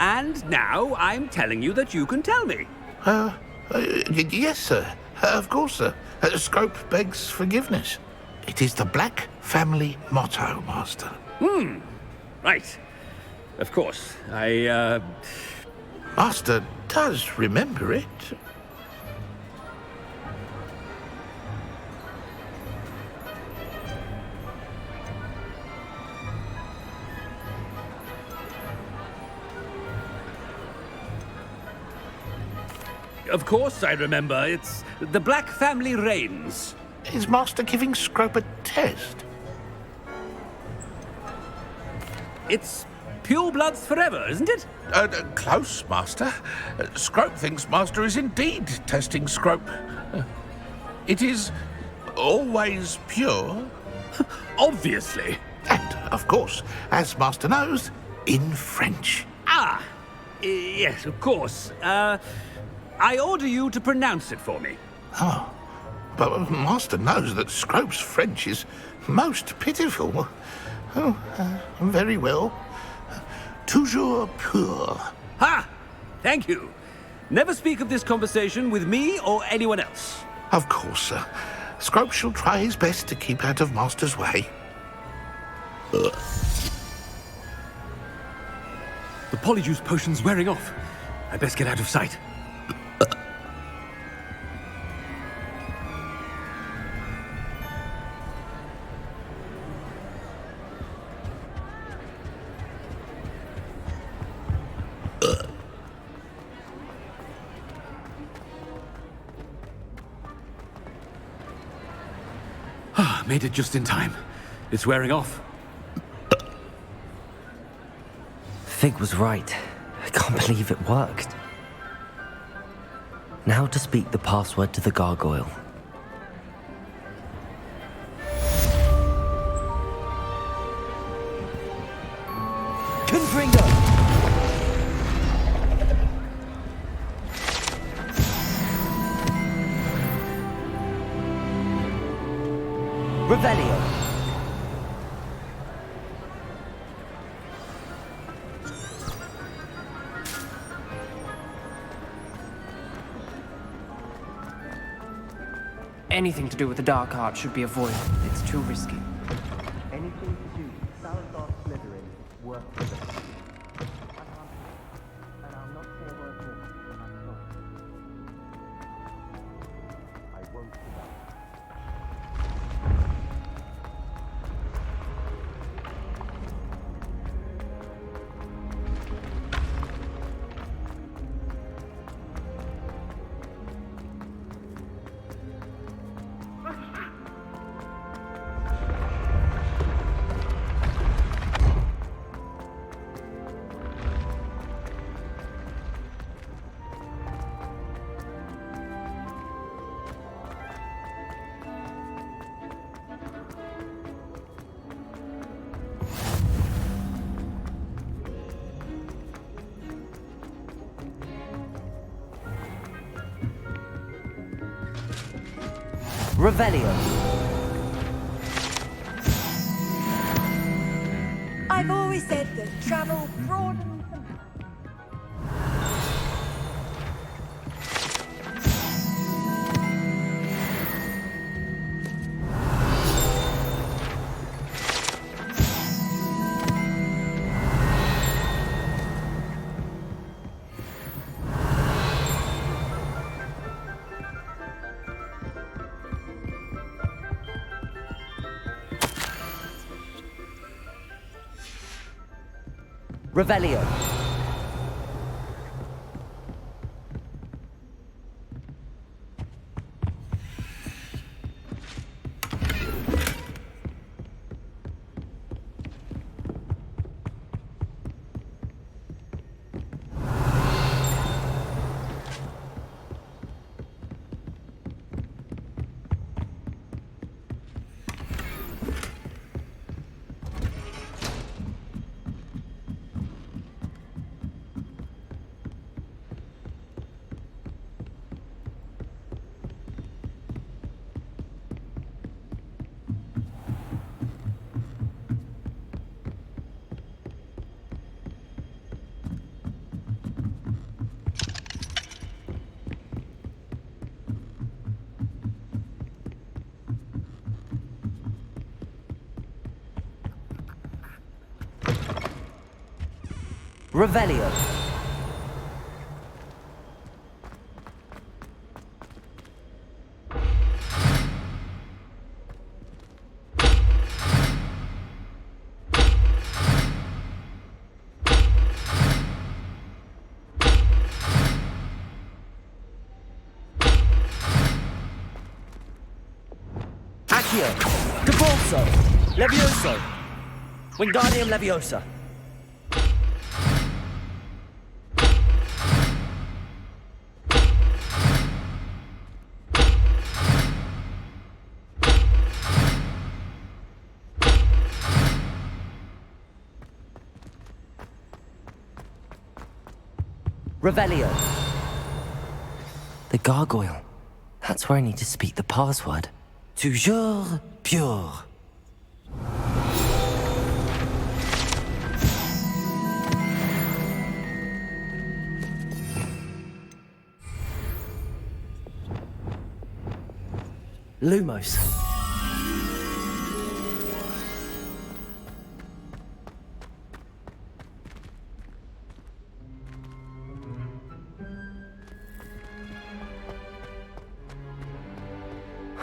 And now I'm telling you that you can tell me. Yes, sir. Of course, sir. Scrope begs forgiveness. It is the Black family motto, Master. Right. Of course. Master does remember it. Of course I remember. It's the Black family reigns. Is Master giving Scrope a test? It's pure bloods forever, isn't it? Close, Master. Scrope thinks Master is indeed testing Scrope. It is always pure. Obviously. And, of course, as Master knows, in French. Yes, of course. I order you to pronounce it for me. Oh, but Master knows that Scrope's French is most pitiful. Oh, very well. Toujours pur. Ha! Thank you. Never speak of this conversation with me or anyone else. Of course, sir. Scrope shall try his best to keep out of Master's way. The polyjuice potion's wearing off. I best get out of sight. Made it just in time. It's wearing off. Fig was right. I can't believe it worked. Now to speak the password to the gargoyle. Confringo! Revelio. Anything to do with the dark art should be avoided. It's too risky. Anything to do with Salazar Slytherin is worth the risk. And I'll not say a word more. I'm sorry. I won't do that. Revelio. I've always said that travel broadens the... Revelio. Revelio. Accio. Debolso. Levioso. Wingardium Leviosa. Revelio. The gargoyle. That's where I need to speak the password. Toujours pure. Lumos.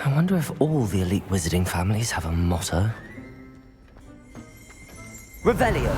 I wonder if all the elite wizarding families have a motto. Revelio.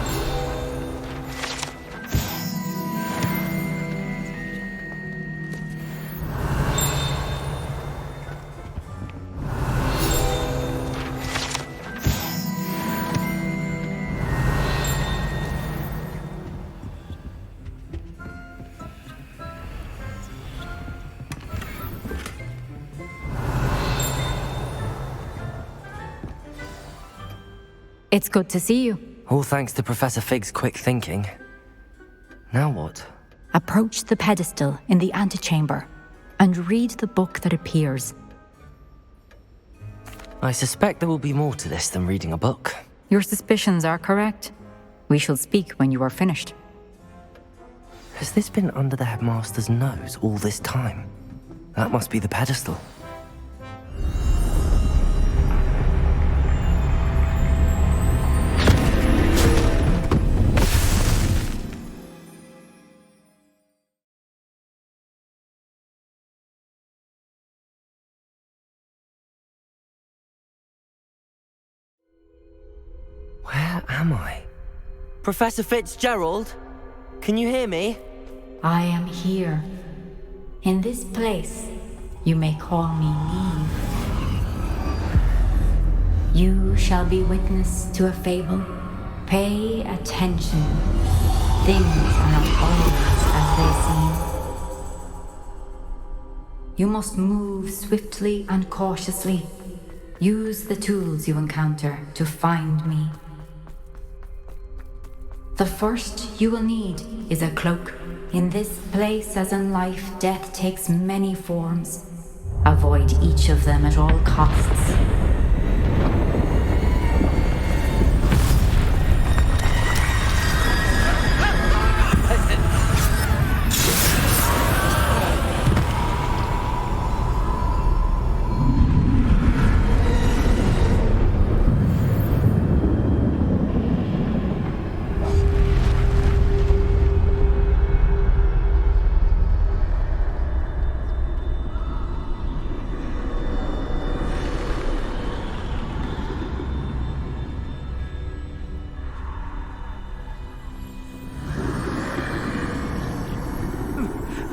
It's good to see you. All thanks to Professor Fig's quick thinking. Now what? Approach the pedestal in the antechamber and read the book that appears. I suspect there will be more to this than reading a book. Your suspicions are correct. We shall speak when you are finished. Has this been under the headmaster's nose all this time? That must be the pedestal. Where am I? Professor Fitzgerald? Can you hear me? I am here. In this place, you may call me Neve. You shall be witness to a fable. Pay attention. Things are not always as they seem. You must move swiftly and cautiously. Use the tools you encounter to find me. The first you will need is a cloak. In this place, as in life, death takes many forms. Avoid each of them at all costs.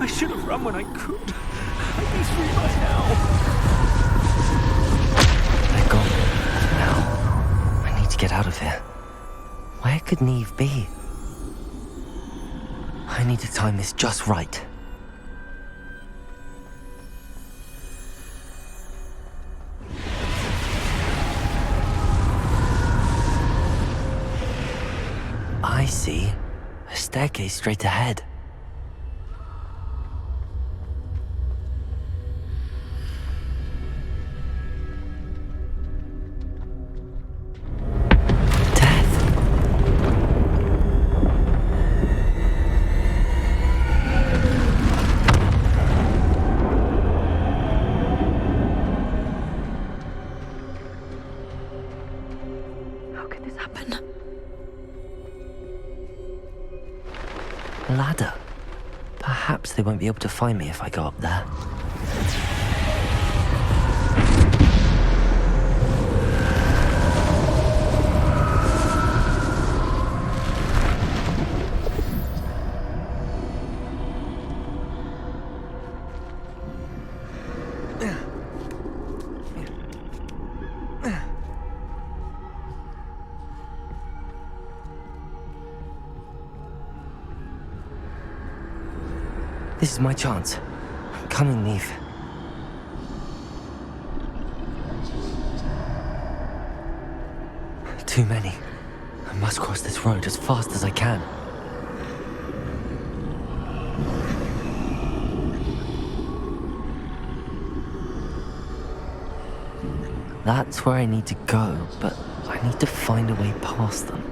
I should have run when I could. I'd be free by now. They're gone. Now, I need to get out of here. Where could Neve be? I need to time this just right. I see a staircase straight ahead. Ladder. Perhaps they won't be able to find me if I go up there. This is my chance. I'm coming, Neve. Too many. I must cross this road as fast as I can. That's where I need to go, but I need to find a way past them.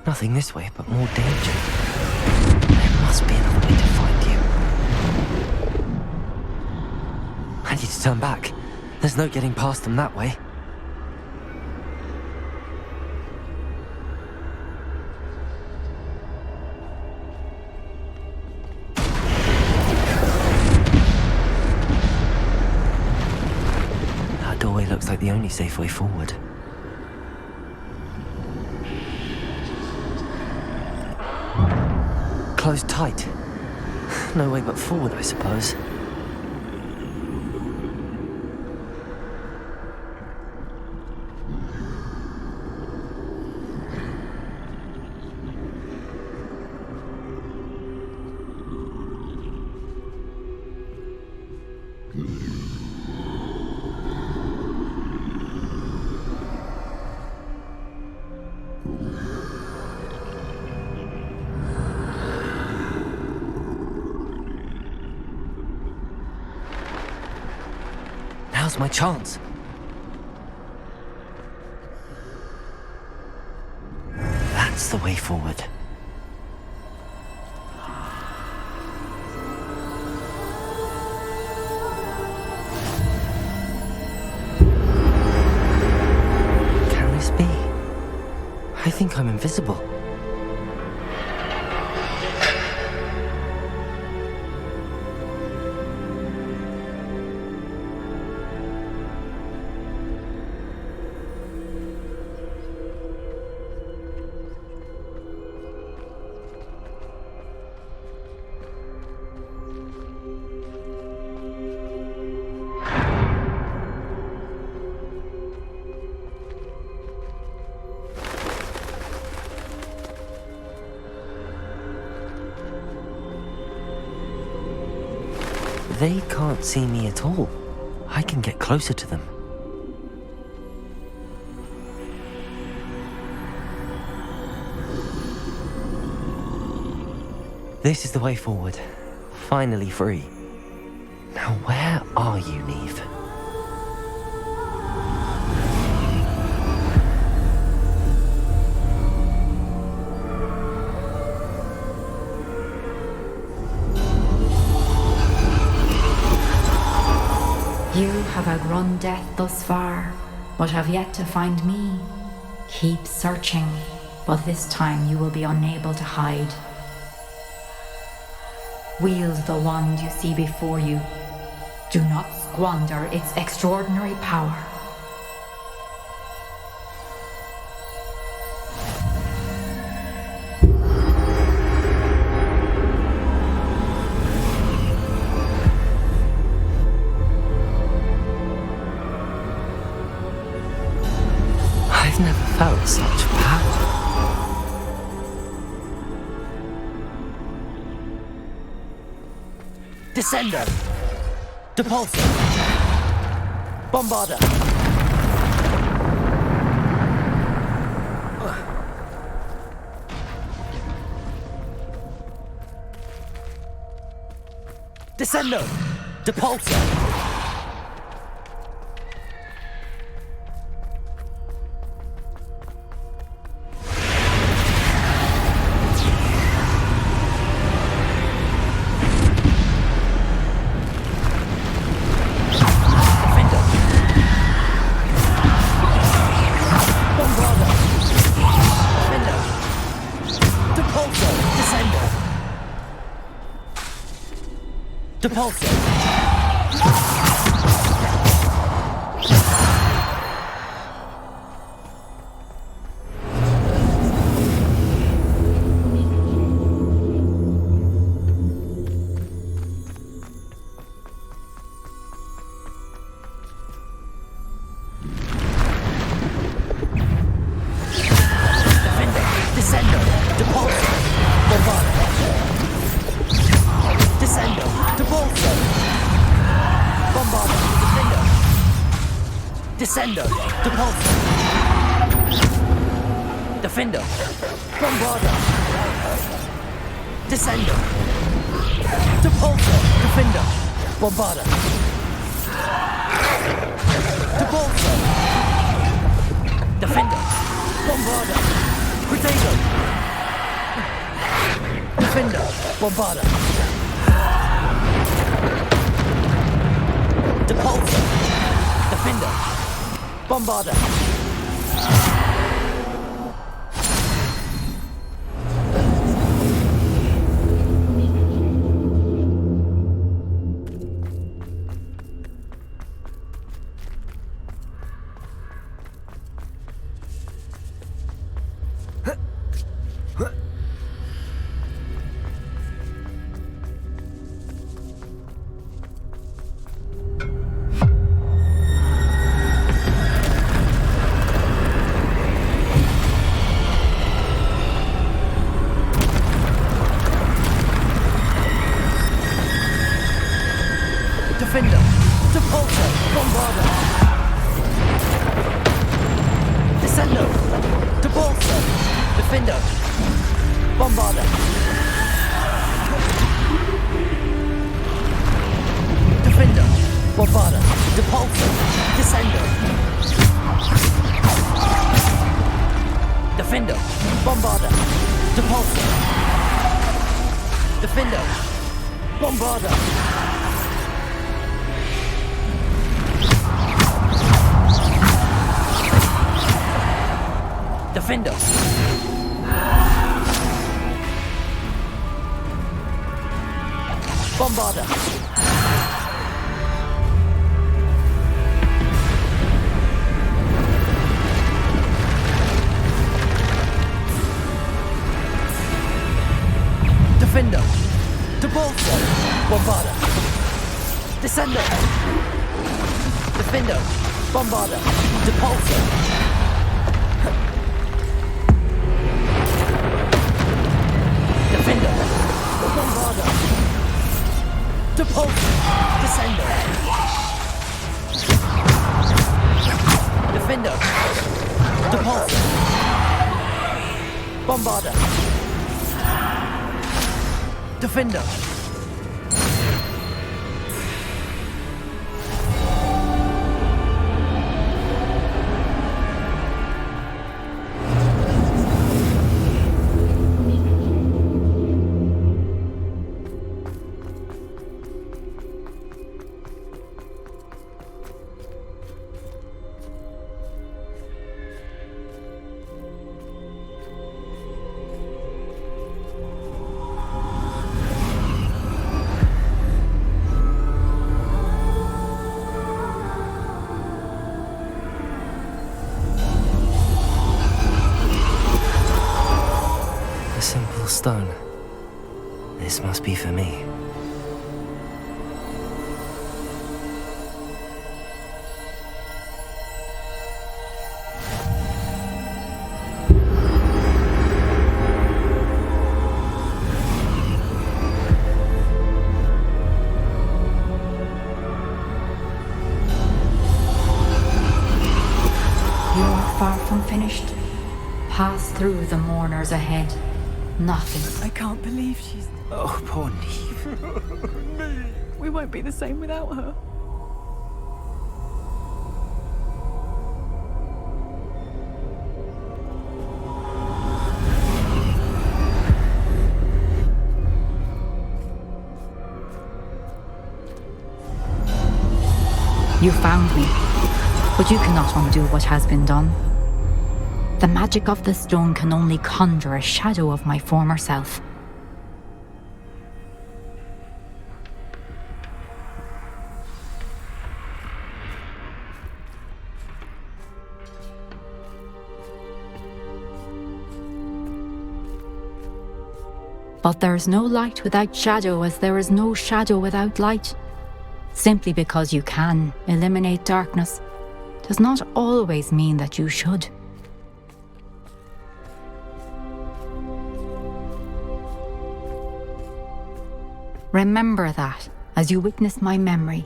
Nothing this way, but more danger. There must be another way to find you. I need to turn back. There's no getting past them that way. That doorway looks like the only safe way forward. Closed tight. No way but forward, I suppose. Now's my chance. That's the way forward. Can this be? I think I'm invisible. They can't see me at all. I can get closer to them. This is the way forward. Finally free. Now where are you, Neve? You have outrun death thus far, but have yet to find me. Keep searching, but this time you will be unable to hide. Wield the wand you see before you. Do not squander its extraordinary power. I've never felt such power. Descender! Depulsor! Bombarder! Descendo! Depulsor! Depulsor! Descender! Depulsor! Defender! Bombarder! Descender! Depulsor! Defender! Bombarder! Depulsor! Defender! Bombarder! Potato! Defender! Bombarder! Depulsor! Defender! Bombarder! Defender! Depulsor! Bombarder! Descendo! Depulsor! Defender! Bombarder! Defender! Bombarder! Depulsor! Descendo! Defender! Bombarder! Depulsor! Defender! Bombarder! Defender! Bombarder! Defender! Depulsor! Bombarder! Descender! Defender! Bombarder! Depulsor! Defender! Bombarder! Depulsor! Repulsor. Bombarder. Defender. Stone. This must be for me. You're far from finished. Pass through the mourners ahead. Nothing. I can't believe she's... Oh, poor Neve. We won't be the same without her. You found me, but you cannot undo what has been done. The magic of the stone can only conjure a shadow of my former self. But there is no light without shadow, as there is no shadow without light. Simply because you can eliminate darkness does not always mean that you should. Remember that as you witness my memory.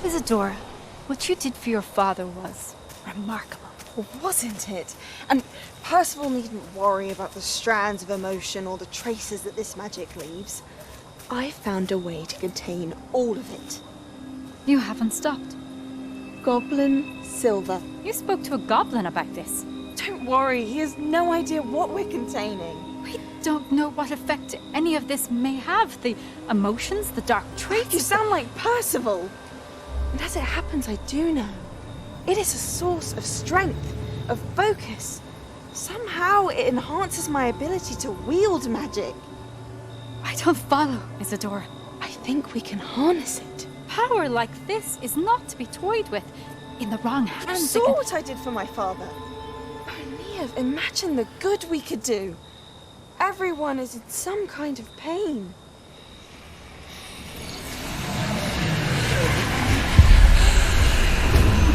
Isadora, what you did for your father was remarkable, wasn't it? And Percival needn't worry about the strands of emotion or the traces that this magic leaves. I found a way to contain all of it. You haven't stopped. Goblin Silver. You spoke to a goblin about this. Don't worry, he has no idea what we're containing. We don't know what effect any of this may have. The emotions, the dark traits. You sound like Percival. And as it happens, I do know. It is a source of strength, of focus. Somehow it enhances my ability to wield magic. I don't follow, Isadora. I think we can harness it. Power like this is not to be toyed with. In the wrong hands. You saw what I did for my father. Neve, imagine the good we could do. Everyone is in some kind of pain.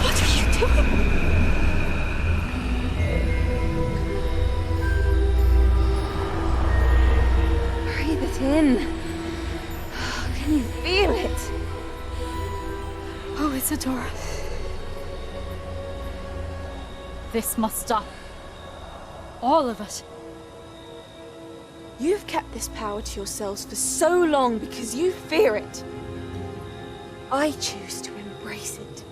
What are you doing? Breathe it in. Can you feel it? Oh, Isadora. This must stop. All of it. You've kept this power to yourselves for so long because you fear it. I choose to embrace it.